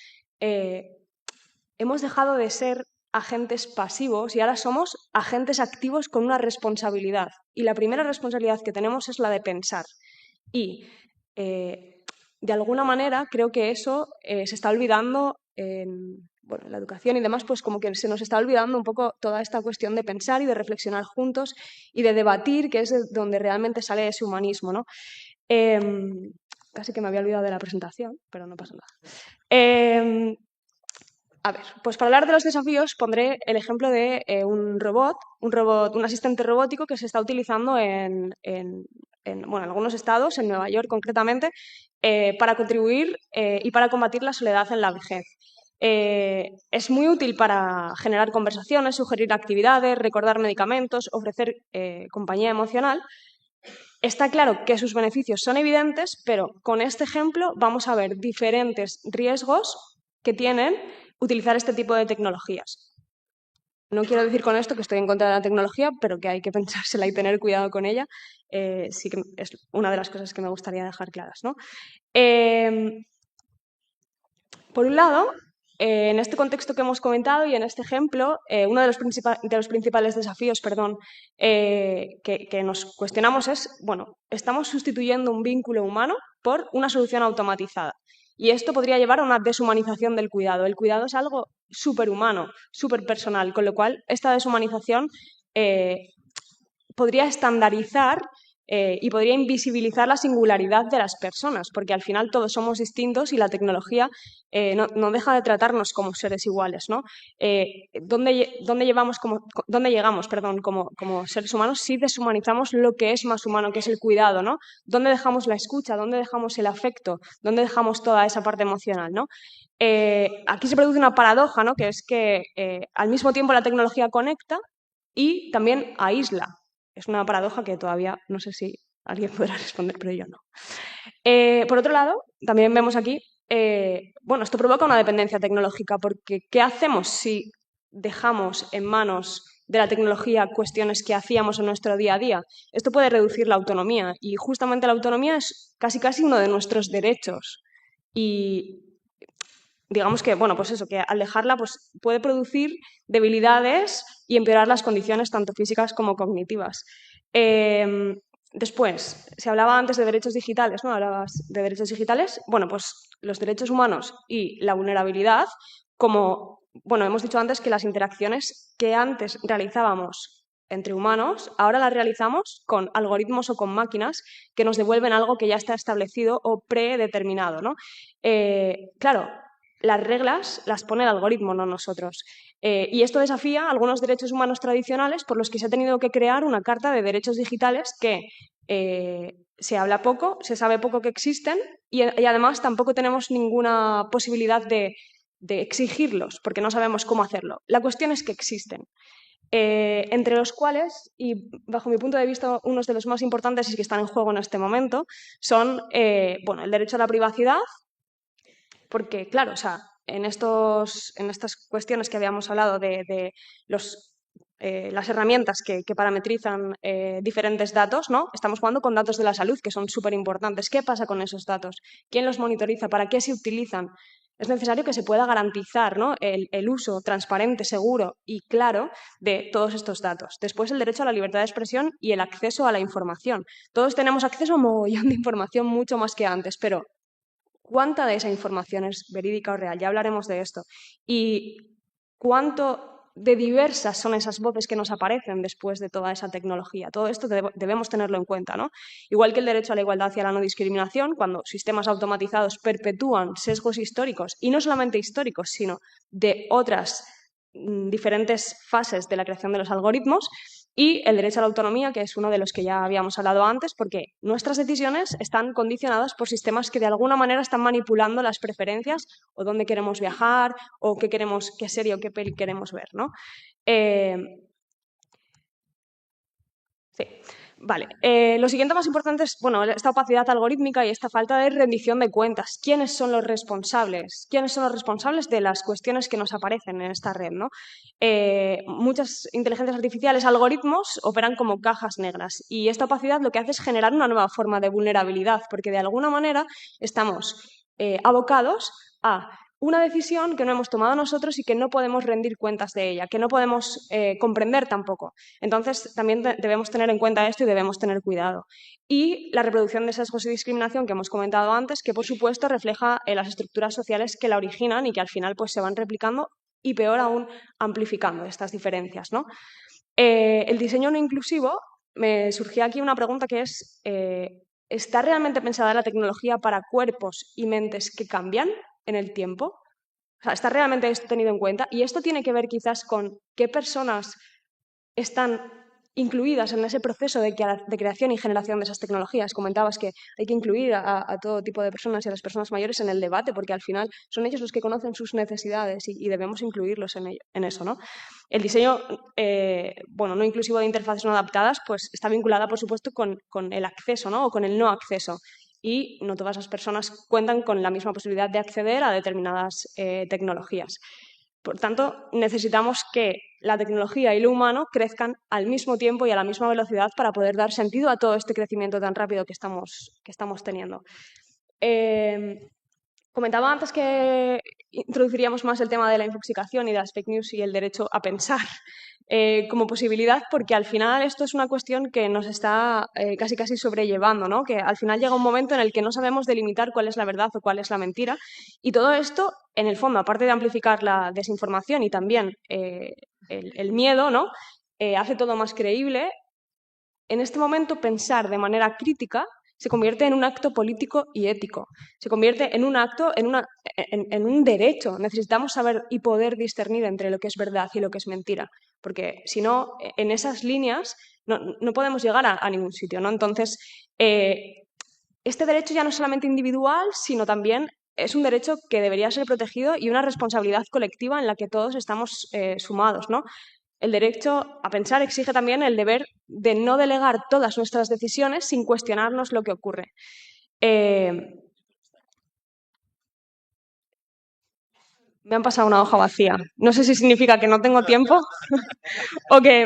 hemos dejado de ser agentes pasivos y ahora somos agentes activos con una responsabilidad. Y la primera responsabilidad que tenemos es la de pensar. Y, de alguna manera, creo que eso se está olvidando en la educación y demás, pues como que se nos está olvidando un poco toda esta cuestión de pensar y de reflexionar juntos y de debatir, que es de donde realmente sale ese humanismo, ¿no? casi que me había olvidado de la presentación, pero no pasa nada. A ver, pues para hablar de los desafíos pondré el ejemplo de un asistente robótico que se está utilizando en algunos estados, en Nueva York concretamente, para contribuir y para combatir la soledad en la vejez. Es muy útil para generar conversaciones, sugerir actividades, recordar medicamentos, ofrecer compañía emocional. Está claro que sus beneficios son evidentes, pero con este ejemplo vamos a ver diferentes riesgos que tienen utilizar este tipo de tecnologías. No quiero decir con esto que estoy en contra de la tecnología, pero que hay que pensársela y tener cuidado con ella. Sí que es una de las cosas que me gustaría dejar claras, ¿no? Por un lado, en este contexto que hemos comentado y en este ejemplo, uno de los principales desafíos que nos cuestionamos es, bueno, estamos sustituyendo un vínculo humano por una solución automatizada. Y esto podría llevar a una deshumanización del cuidado. El cuidado es algo superhumano, superpersonal, con lo cual esta deshumanización podría estandarizar y podría invisibilizar la singularidad de las personas, porque al final todos somos distintos y la tecnología no deja de tratarnos como seres iguales, ¿no? ¿Dónde llegamos como seres humanos si deshumanizamos lo que es más humano, que es el cuidado, ¿no? ¿Dónde dejamos la escucha? ¿Dónde dejamos el afecto? ¿Dónde dejamos toda esa parte emocional, ¿no? Aquí se produce una paradoja, ¿no? Que es que al mismo tiempo la tecnología conecta y también aísla. Es una paradoja que todavía no sé si alguien podrá responder, pero yo no. Por otro lado, también vemos aquí, esto provoca una dependencia tecnológica, porque ¿qué hacemos si dejamos en manos de la tecnología cuestiones que hacíamos en nuestro día a día? Esto puede reducir la autonomía y justamente la autonomía es casi uno de nuestros derechos. Y digamos que, que al dejarla puede producir debilidades y empeorar las condiciones tanto físicas como cognitivas. Después, se hablaba antes de derechos digitales, ¿no? Hablabas de derechos digitales. Bueno, pues los derechos humanos y la vulnerabilidad, hemos dicho antes que las interacciones que antes realizábamos entre humanos, ahora las realizamos con algoritmos o con máquinas que nos devuelven algo que ya está establecido o predeterminado, ¿no? Claro, las reglas las pone el algoritmo, no nosotros. Y esto desafía algunos derechos humanos tradicionales por los que se ha tenido que crear una carta de derechos digitales que se habla poco, se sabe poco que existen y además tampoco tenemos ninguna posibilidad de exigirlos porque no sabemos cómo hacerlo. La cuestión es que existen. Entre los cuales, y bajo mi punto de vista, unos de los más importantes y que están en juego en este momento, son el derecho a la privacidad, porque, claro, en estas cuestiones que habíamos hablado de las herramientas que parametrizan diferentes datos, ¿no? Estamos jugando con datos de la salud, que son súper importantes. ¿Qué pasa con esos datos? ¿Quién los monitoriza? ¿Para qué se utilizan? Es necesario que se pueda garantizar, ¿no? el uso transparente, seguro y claro de todos estos datos. Después, el derecho a la libertad de expresión y el acceso a la información. Todos tenemos acceso a un mogollón de información mucho más que antes, pero ¿cuánta de esa información es verídica o real? Ya hablaremos de esto. ¿Y cuánto de diversas son esas voces que nos aparecen después de toda esa tecnología? Todo esto debemos tenerlo en cuenta, ¿no? Igual que el derecho a la igualdad y a la no discriminación, cuando sistemas automatizados perpetúan sesgos históricos, y no solamente históricos, sino de otras diferentes fases de la creación de los algoritmos, y el derecho a la autonomía, que es uno de los que ya habíamos hablado antes, porque nuestras decisiones están condicionadas por sistemas que de alguna manera están manipulando las preferencias o dónde queremos viajar o qué serie o qué peli queremos ver, ¿no? Sí. Vale, lo siguiente más importante es, esta opacidad algorítmica y esta falta de rendición de cuentas. ¿Quiénes son los responsables? ¿Quiénes son los responsables de las cuestiones que nos aparecen en esta red, ¿no? Muchas inteligencias artificiales, algoritmos, operan como cajas negras y esta opacidad lo que hace es generar una nueva forma de vulnerabilidad porque de alguna manera estamos abocados a una decisión que no hemos tomado nosotros y que no podemos rendir cuentas de ella, que no podemos comprender tampoco. Entonces, también debemos tener en cuenta esto y debemos tener cuidado. Y la reproducción de sesgos y discriminación que hemos comentado antes, que por supuesto refleja las estructuras sociales que la originan y que al final pues, se van replicando y peor aún amplificando estas diferencias, ¿no? El diseño no inclusivo, me surgía aquí una pregunta que es ¿está realmente pensada la tecnología para cuerpos y mentes que cambian en el tiempo? O sea, ¿está realmente esto tenido en cuenta? Y esto tiene que ver quizás con qué personas están incluidas en ese proceso de creación y generación de esas tecnologías. Comentabas que hay que incluir a todo tipo de personas y a las personas mayores en el debate, porque al final son ellos los que conocen sus necesidades y debemos incluirlos en eso, ¿no? El diseño no inclusivo de interfaces no adaptadas pues está vinculada, por supuesto, con el acceso, ¿no? O con el no acceso. Y no todas las personas cuentan con la misma posibilidad de acceder a determinadas tecnologías. Por tanto, necesitamos que la tecnología y lo humano crezcan al mismo tiempo y a la misma velocidad para poder dar sentido a todo este crecimiento tan rápido que estamos teniendo. Comentaba antes que introduciríamos más el tema de la infoxicación y de las fake news y el derecho a pensar como posibilidad, porque al final esto es una cuestión que nos está casi sobrellevando, ¿no? Que al final llega un momento en el que no sabemos delimitar cuál es la verdad o cuál es la mentira. Y todo esto, en el fondo, aparte de amplificar la desinformación y también el miedo, ¿no? Hace todo más creíble. En este momento, pensar de manera crítica se convierte en un acto político y ético. Se convierte en un acto, en un derecho. Necesitamos saber y poder discernir entre lo que es verdad y lo que es mentira, porque si no, en esas líneas no podemos llegar a ningún sitio, ¿no? Entonces, este derecho ya no es solamente individual, sino también es un derecho que debería ser protegido y una responsabilidad colectiva en la que todos estamos sumados, ¿no? El derecho a pensar exige también el deber de no delegar todas nuestras decisiones sin cuestionarnos lo que ocurre. Me han pasado una hoja vacía. No sé si significa que no tengo tiempo o que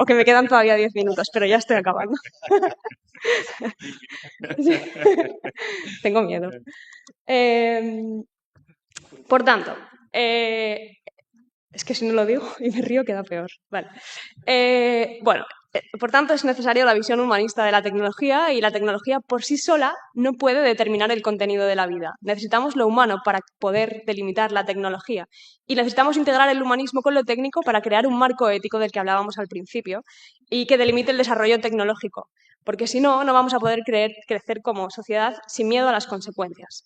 me quedan todavía 10 minutos, pero ya estoy acabando. Tengo miedo. Por tanto, es que si no lo digo y me río queda peor. Vale. Por tanto, es necesaria la visión humanista de la tecnología y la tecnología por sí sola no puede determinar el contenido de la vida. Necesitamos lo humano para poder delimitar la tecnología y necesitamos integrar el humanismo con lo técnico para crear un marco ético del que hablábamos al principio y que delimite el desarrollo tecnológico, porque si no, no vamos a poder crecer como sociedad sin miedo a las consecuencias.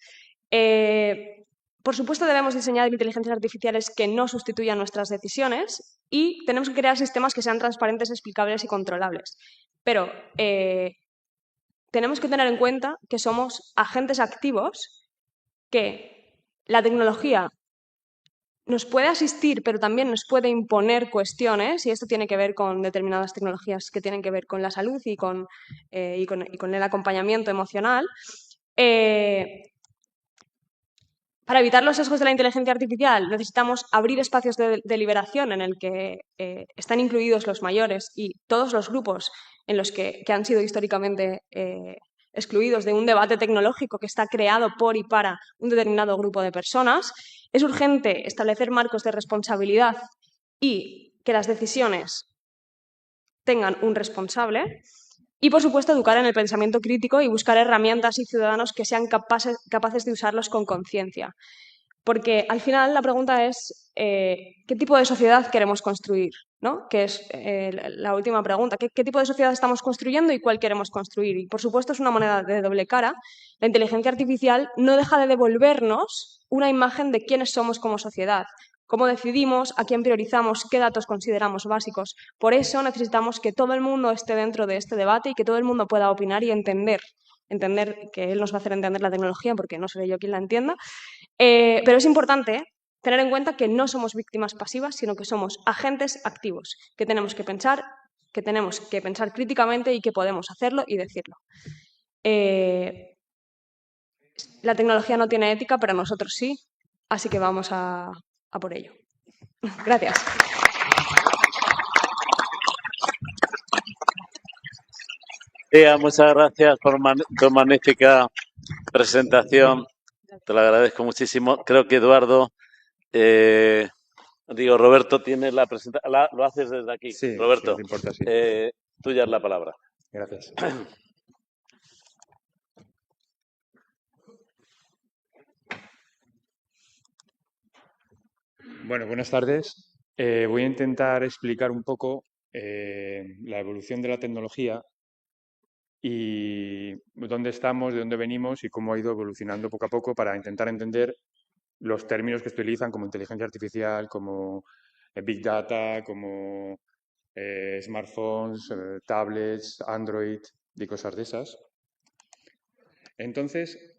Por supuesto, debemos diseñar inteligencias artificiales que no sustituyan nuestras decisiones y tenemos que crear sistemas que sean transparentes, explicables y controlables. Pero tenemos que tener en cuenta que somos agentes activos, que la tecnología nos puede asistir, pero también nos puede imponer cuestiones, y esto tiene que ver con determinadas tecnologías que tienen que ver con la salud y con el acompañamiento emocional. Para evitar los sesgos de la inteligencia artificial necesitamos abrir espacios de deliberación en el que están incluidos los mayores y todos los grupos en los que han sido históricamente excluidos de un debate tecnológico que está creado por y para un determinado grupo de personas. Es urgente establecer marcos de responsabilidad y que las decisiones tengan un responsable. Y, por supuesto, educar en el pensamiento crítico y buscar herramientas y ciudadanos que sean capaces de usarlos con conciencia. Porque al final la pregunta es ¿qué tipo de sociedad queremos construir? ¿No? Que es la última pregunta. ¿Qué tipo de sociedad estamos construyendo y cuál queremos construir? Y, por supuesto, es una moneda de doble cara. La inteligencia artificial no deja de devolvernos una imagen de quiénes somos como sociedad, cómo decidimos, a quién priorizamos, qué datos consideramos básicos. Por eso necesitamos que todo el mundo esté dentro de este debate y que todo el mundo pueda opinar y entender que él nos va a hacer entender la tecnología, porque no seré yo quien la entienda. Pero es importante tener en cuenta que no somos víctimas pasivas, sino que somos agentes activos, que tenemos que pensar críticamente y que podemos hacerlo y decirlo. La tecnología no tiene ética, pero nosotros sí, así que vamos a por ello. Gracias. Muchas gracias por tu magnífica presentación. Te lo agradezco muchísimo. Creo que Eduardo, Roberto tiene la presentación. Lo haces desde aquí. Sí, Roberto, sí, no importa, sí. tuya es la palabra. Gracias. Bueno, buenas tardes. Voy a intentar explicar un poco la evolución de la tecnología y dónde estamos, de dónde venimos y cómo ha ido evolucionando poco a poco para intentar entender los términos que se utilizan como inteligencia artificial, como Big Data, como smartphones, tablets, Android y cosas de esas. Entonces,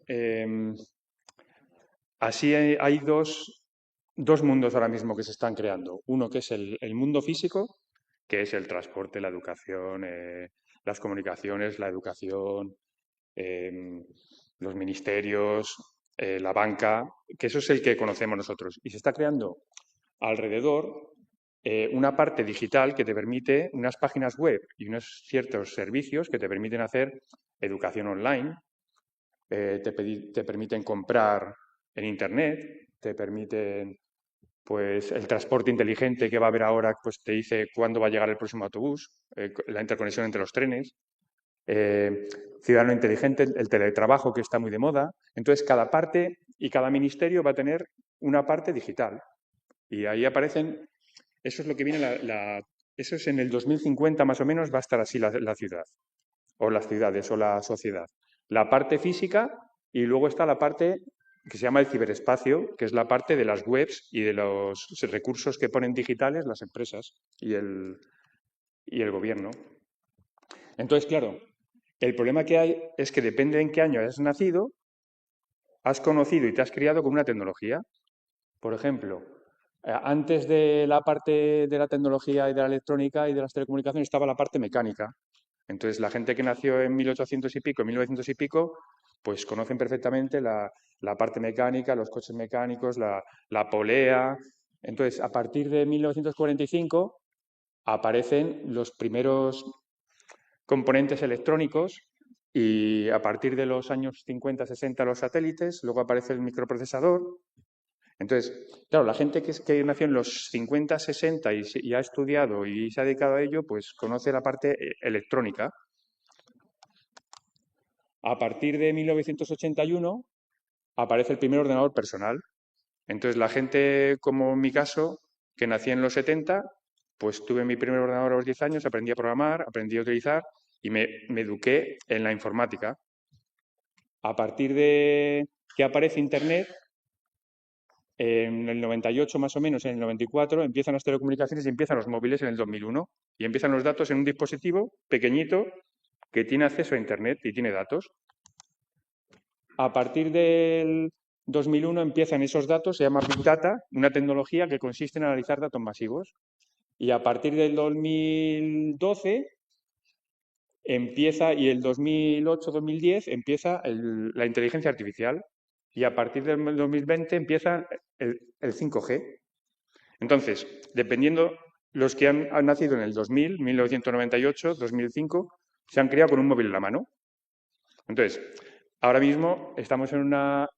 así hay dos mundos ahora mismo que se están creando. Uno que es el mundo físico, que es el transporte, la educación, las comunicaciones, la educación, los ministerios, la banca, que eso es el que conocemos nosotros. Y se está creando alrededor una parte digital que te permite unas páginas web y unos ciertos servicios que te permiten hacer educación online, te permiten comprar en Internet, te permiten, pues, el transporte inteligente que va a haber ahora, pues te dice cuándo va a llegar el próximo autobús, la interconexión entre los trenes, ciudadano inteligente, el teletrabajo que está muy de moda. Entonces, cada parte y cada ministerio va a tener una parte digital. Y ahí aparecen, eso es lo que viene, eso es en el 2050 más o menos, va a estar así la ciudad, o las ciudades, o la sociedad. La parte física y luego está la parte que se llama el ciberespacio, que es la parte de las webs y de los recursos que ponen digitales las empresas y el gobierno. Entonces, claro, el problema que hay es que depende en qué año hayas nacido, has conocido y te has criado con una tecnología. Por ejemplo, antes de la parte de la tecnología y de la electrónica y de las telecomunicaciones estaba la parte mecánica. Entonces, la gente que nació en 1800 y pico, en 1900 y pico, pues conocen perfectamente la parte mecánica, los coches mecánicos, la polea. Entonces, a partir de 1945 aparecen los primeros componentes electrónicos y a partir de los años 50-60 los satélites, luego aparece el microprocesador. Entonces, claro, la gente que nació en los 50-60 y ha estudiado y se ha dedicado a ello, pues conoce la parte electrónica. A partir de 1981 aparece el primer ordenador personal. Entonces, la gente, como en mi caso, que nací en los 70, pues tuve mi primer ordenador a los 10 años, aprendí a programar, aprendí a utilizar y me eduqué en la informática. A partir de que aparece Internet, en el 98 más o menos, en el 94, empiezan las telecomunicaciones y empiezan los móviles en el 2001. Y empiezan los datos en un dispositivo pequeñito que tiene acceso a Internet y tiene datos. A partir del 2001 empiezan esos datos, se llama Big Data, una tecnología que consiste en analizar datos masivos. Y a partir del 2012 empieza, y el 2008-2010 empieza la inteligencia artificial. Y a partir del 2020 empieza el 5G. Entonces, dependiendo, los que han nacido en el 2000, 1998, 2005, se han criado con un móvil en la mano. Entonces, ahora mismo estamos en una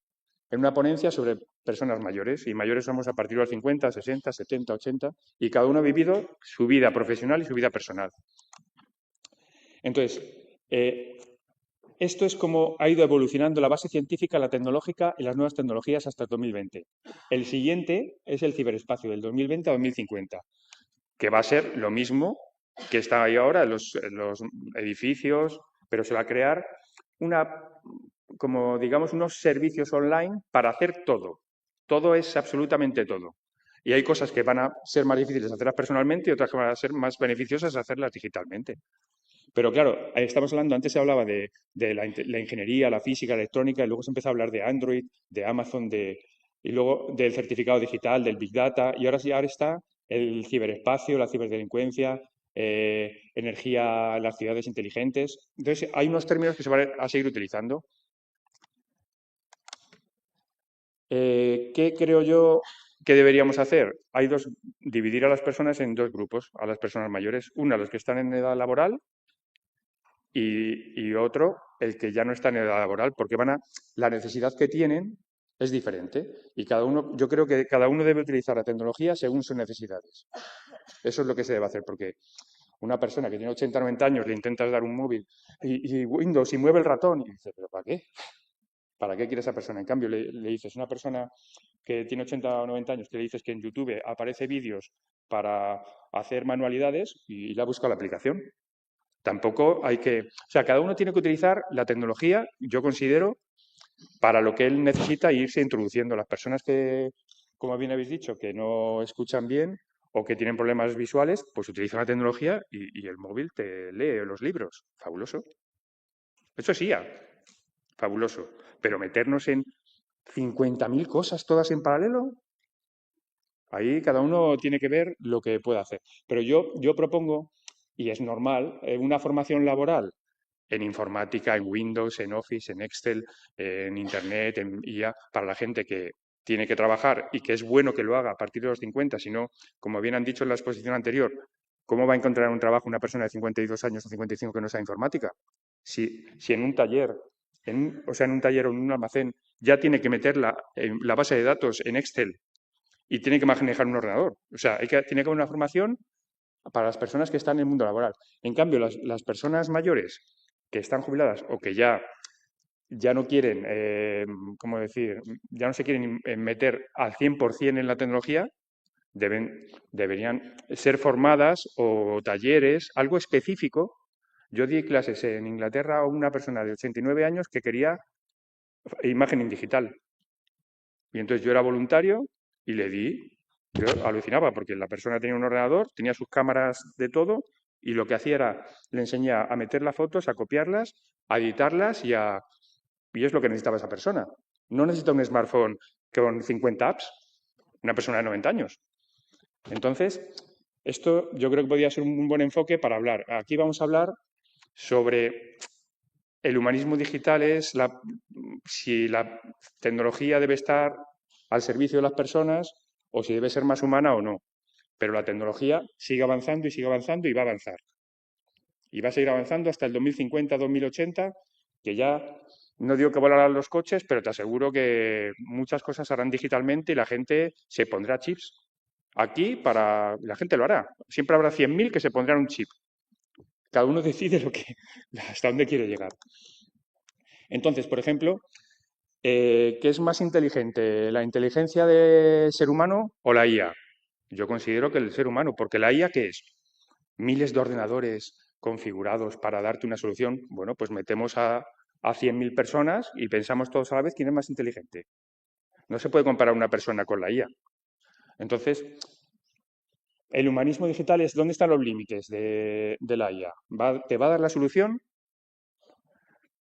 ponencia sobre personas mayores, y mayores somos a partir de los 50, 60, 70, 80, y cada uno ha vivido su vida profesional y su vida personal. Entonces, esto es como ha ido evolucionando la base científica, la tecnológica y las nuevas tecnologías hasta el 2020. El siguiente es el ciberespacio, del 2020 a 2050, que va a ser lo mismo que está ahí ahora en los edificios, pero se va a crear como digamos unos servicios online para hacer todo. Todo es absolutamente todo. Y hay cosas que van a ser más difíciles de hacerlas personalmente y otras que van a ser más beneficiosas de hacerlas digitalmente. Pero claro, estamos hablando, antes se hablaba de la ingeniería, la física, la electrónica, y luego se empezó a hablar de Android, de Amazon, y luego del certificado digital, del Big Data, y ahora está el ciberespacio, la ciberdelincuencia, energía, las ciudades inteligentes. Entonces, hay unos términos que se van a seguir utilizando. ¿Qué creo yo que deberíamos hacer? Dividir a las personas en dos grupos, a las personas mayores. Una, los que están en edad laboral, y otro, el que ya no está en edad laboral, porque la necesidad que tienen es diferente. Y yo creo que cada uno debe utilizar la tecnología según sus necesidades. Eso es lo que se debe hacer, porque una persona que tiene 80 o 90 años le intentas dar un móvil y Windows y mueve el ratón y dice, ¿pero para qué? ¿Para qué quiere esa persona? En cambio, le dices, una persona que tiene 80 o 90 años, que le dices que en YouTube aparece vídeos para hacer manualidades y la busca la aplicación. Tampoco hay que... O sea, cada uno tiene que utilizar la tecnología, yo considero, para lo que él necesita e irse introduciendo. Las personas que, como bien habéis dicho, que no escuchan bien o que tienen problemas visuales, pues utilizan la tecnología y el móvil te lee los libros. Fabuloso. Eso es IA. Fabuloso. Pero meternos en 50.000 cosas todas en paralelo, ahí cada uno tiene que ver lo que puede hacer. Pero yo propongo, y es normal, una formación laboral en informática, en Windows, en Office, en Excel, en Internet, en IA, para la gente que tiene que trabajar y que es bueno que lo haga a partir de los 50, si no, como bien han dicho en la exposición anterior, ¿cómo va a encontrar un trabajo una persona de 52 años o 55 que no sea informática? Si en un taller, en un taller o en un almacén, ya tiene que meter la base de datos en Excel y tiene que manejar un ordenador. O sea, tiene que haber una formación para las personas que están en el mundo laboral. En cambio, las personas mayores que están jubiladas o que ya no quieren, ¿cómo decir? Ya no se quieren meter al 100% en la tecnología, deberían ser formadas o talleres, algo específico. Yo di clases en Inglaterra a una persona de 89 años que quería imagen en digital. Y entonces yo era voluntario y le di. Yo alucinaba porque la persona tenía un ordenador, tenía sus cámaras de todo y lo que hacía era, le enseñaba a meter las fotos, a copiarlas, a editarlas y es lo que necesitaba esa persona. No necesita un smartphone con 50 apps, una persona de 90 años. Entonces, esto yo creo que podría ser un buen enfoque para hablar. Aquí vamos a hablar sobre el humanismo digital, si la tecnología debe estar al servicio de las personas o si debe ser más humana o no. Pero la tecnología sigue avanzando y va a avanzar. Y va a seguir avanzando hasta el 2050, 2080, que ya no digo que volarán los coches, pero te aseguro que muchas cosas se harán digitalmente y la gente se pondrá chips. Aquí la gente lo hará. Siempre habrá 100.000 que se pondrán un chip. Cada uno decide hasta dónde quiere llegar. Entonces, por ejemplo, ¿qué es más inteligente? ¿La inteligencia del ser humano o la IA? Yo considero que el ser humano, porque la IA, ¿qué es? Miles de ordenadores configurados para darte una solución. Bueno, pues metemos a 100.000 personas y pensamos todos a la vez quién es más inteligente. No se puede comparar una persona con la IA. Entonces, el humanismo digital es ¿dónde están los límites de la IA? ¿Te va a dar la solución?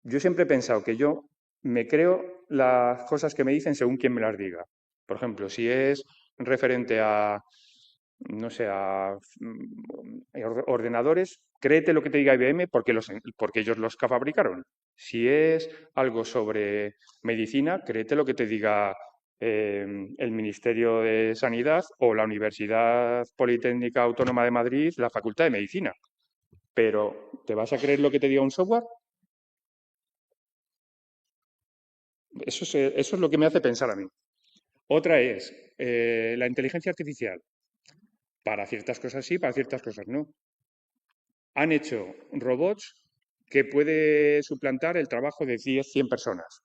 Yo siempre he pensado que yo me creo las cosas que me dicen según quien me las diga. Por ejemplo, si es referente a, no sé, a ordenadores, créete lo que te diga IBM porque ellos los fabricaron. Si es algo sobre medicina, créete lo que te diga el Ministerio de Sanidad o la Universidad Politécnica Autónoma de Madrid, la Facultad de Medicina. Pero, ¿te vas a creer lo que te diga un software? Eso es lo que me hace pensar a mí. Otra es la inteligencia artificial. Para ciertas cosas sí, para ciertas cosas no. Han hecho robots que puede suplantar el trabajo de 10, 100 personas.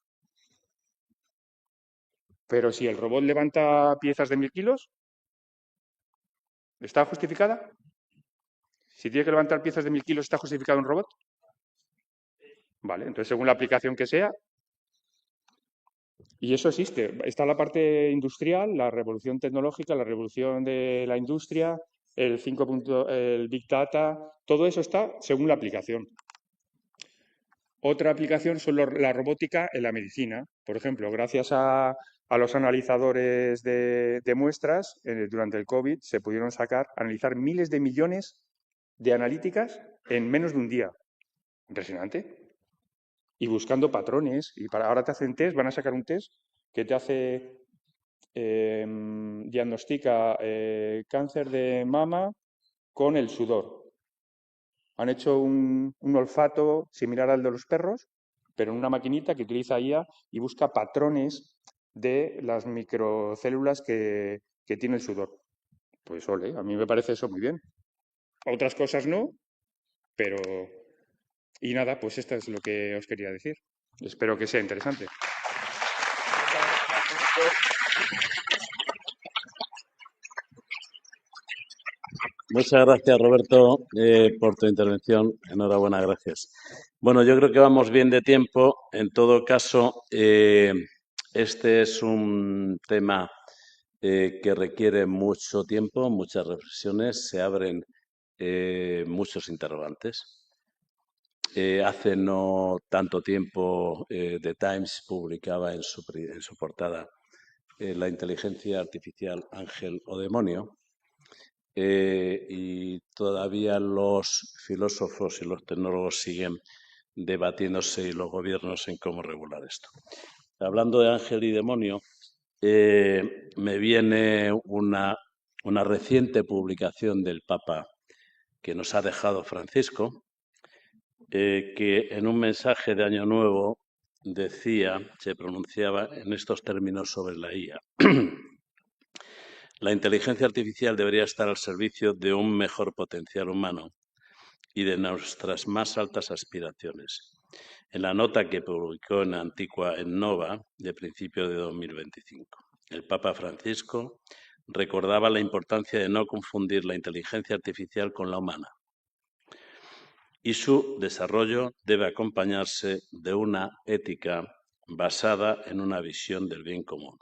Pero si el robot levanta piezas de 1.000 kilos, ¿está justificada? Si tiene que levantar piezas de 1.000 kilos, ¿está justificado un robot? Vale, entonces según la aplicación que sea. Y eso existe. Está la parte industrial, la revolución tecnológica, la revolución de la industria, el Big Data, todo eso está según la aplicación. Otra aplicación son la robótica en la medicina. Por ejemplo, gracias a los analizadores de muestras, durante el COVID se pudieron analizar miles de millones de analíticas en menos de un día. Impresionante. Y buscando patrones. Y ahora te hacen test, van a sacar un test que te hace, diagnostica cáncer de mama con el sudor. Han hecho un olfato similar al de los perros, pero en una maquinita que utiliza IA y busca patrones de las microcélulas que tiene el sudor. Pues ole, a mí me parece eso muy bien. Otras cosas no, pero... Y nada, pues esto es lo que os quería decir. Espero que sea interesante. Muchas gracias, Roberto, por tu intervención. Enhorabuena, gracias. Bueno, yo creo que vamos bien de tiempo. En todo caso, este es un tema que requiere mucho tiempo, muchas reflexiones, se abren muchos interrogantes. Hace no tanto tiempo, The Times publicaba en su portada la inteligencia artificial ángel o demonio. Y todavía los filósofos y los tecnólogos siguen debatiéndose y los gobiernos en cómo regular esto. Hablando de ángel y demonio, me viene una reciente publicación del Papa que nos ha dejado Francisco, que en un mensaje de Año Nuevo se pronunciaba en estos términos sobre la IA. La inteligencia artificial debería estar al servicio de un mejor potencial humano y de nuestras más altas aspiraciones. En la nota que publicó en Antigua en Nova de principio de 2025, el Papa Francisco recordaba la importancia de no confundir la inteligencia artificial con la humana, y su desarrollo debe acompañarse de una ética basada en una visión del bien común,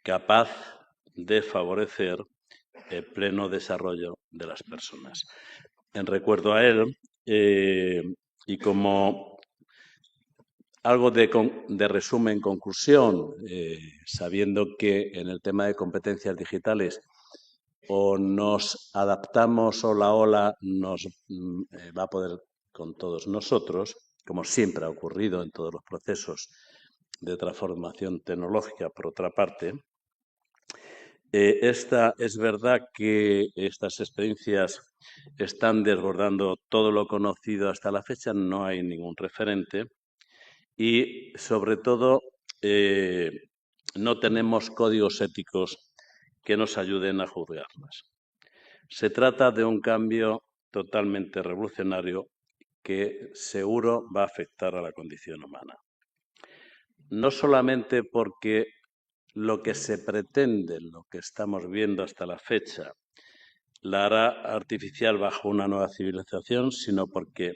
capaz de favorecer el pleno desarrollo de las personas. En recuerdo a él, y como algo de resumen, conclusión, sabiendo que en el tema de competencias digitales o nos adaptamos o la ola nos va a poder con todos nosotros, como siempre ha ocurrido en todos los procesos de transformación tecnológica, por otra parte. Es verdad que estas experiencias están desbordando todo lo conocido hasta la fecha, no hay ningún referente y, sobre todo, no tenemos códigos éticos que nos ayuden a juzgarlas. Se trata de un cambio totalmente revolucionario que seguro va a afectar a la condición humana. No solamente porque lo que se pretende, lo que estamos viendo hasta la fecha, la hará artificial bajo una nueva civilización, sino porque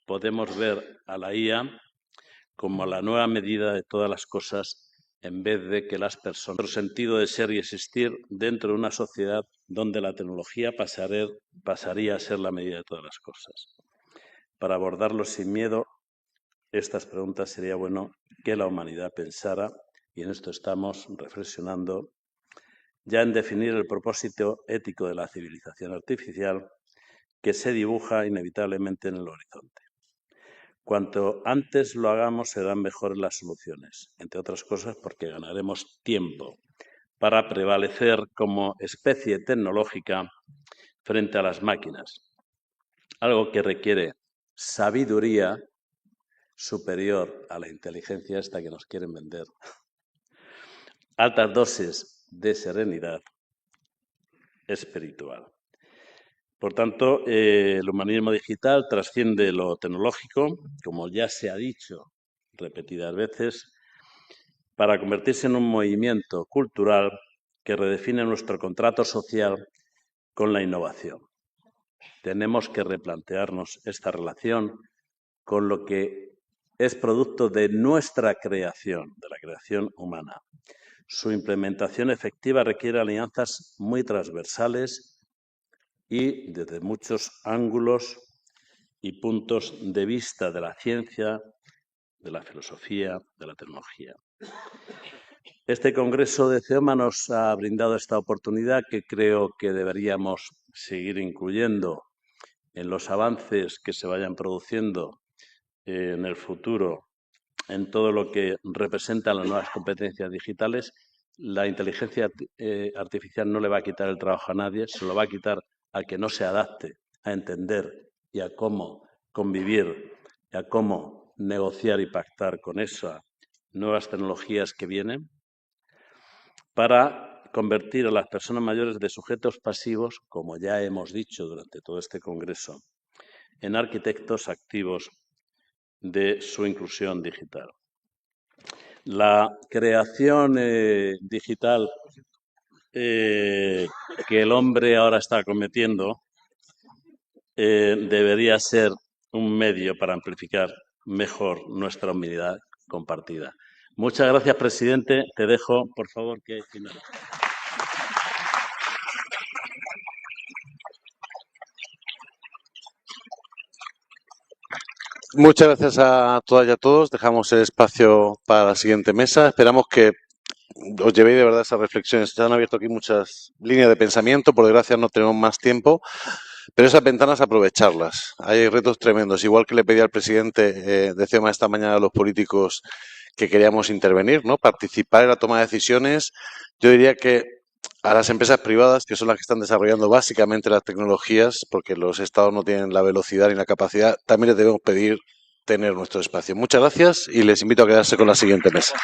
podemos ver a la IA como la nueva medida de todas las cosas, en vez de que las personas, nuestro sentido de ser y existir dentro de una sociedad donde la tecnología pasaría a ser la medida de todas las cosas. Para abordarlo sin miedo, estas preguntas sería bueno que la humanidad pensara, y en esto estamos reflexionando, ya en definir el propósito ético de la civilización artificial que se dibuja inevitablemente en el horizonte. Cuanto antes lo hagamos, serán mejores las soluciones, entre otras cosas porque ganaremos tiempo para prevalecer como especie tecnológica frente a las máquinas, algo que requiere sabiduría superior a la inteligencia esta que nos quieren vender, altas dosis de serenidad espiritual. Por tanto, el humanismo digital trasciende lo tecnológico, como ya se ha dicho repetidas veces, para convertirse en un movimiento cultural que redefine nuestro contrato social con la innovación. Tenemos que replantearnos esta relación con lo que es producto de nuestra creación, de la creación humana. Su implementación efectiva requiere alianzas muy transversales y desde muchos ángulos y puntos de vista de la ciencia, de la filosofía, de la tecnología. Este Congreso de CEOMA nos ha brindado esta oportunidad que creo que deberíamos seguir incluyendo en los avances que se vayan produciendo en el futuro en todo lo que representan las nuevas competencias digitales. La inteligencia artificial no le va a quitar el trabajo a nadie, se lo va a quitar al que no se adapte a entender y a cómo convivir, y a cómo negociar y pactar con esas nuevas tecnologías que vienen, para convertir a las personas mayores de sujetos pasivos, como ya hemos dicho durante todo este congreso, en arquitectos activos de su inclusión digital. La creación digital que el hombre ahora está cometiendo debería ser un medio para amplificar mejor nuestra humildad compartida. Muchas gracias, presidente. Te dejo, por favor, que finalice. Muchas gracias a todas y a todos. Dejamos el espacio para la siguiente mesa. Esperamos que os llevéis de verdad esas reflexiones. Se han abierto aquí muchas líneas de pensamiento. Por desgracia no tenemos más tiempo, pero esas ventanas aprovecharlas. Hay retos tremendos. Igual que le pedí al presidente de CEMA esta mañana a los políticos que queríamos intervenir, ¿no? Participar en la toma de decisiones. Yo diría que a las empresas privadas, que son las que están desarrollando básicamente las tecnologías, porque los estados no tienen la velocidad ni la capacidad, también les debemos pedir tener nuestro espacio. Muchas gracias y les invito a quedarse con la siguiente mesa.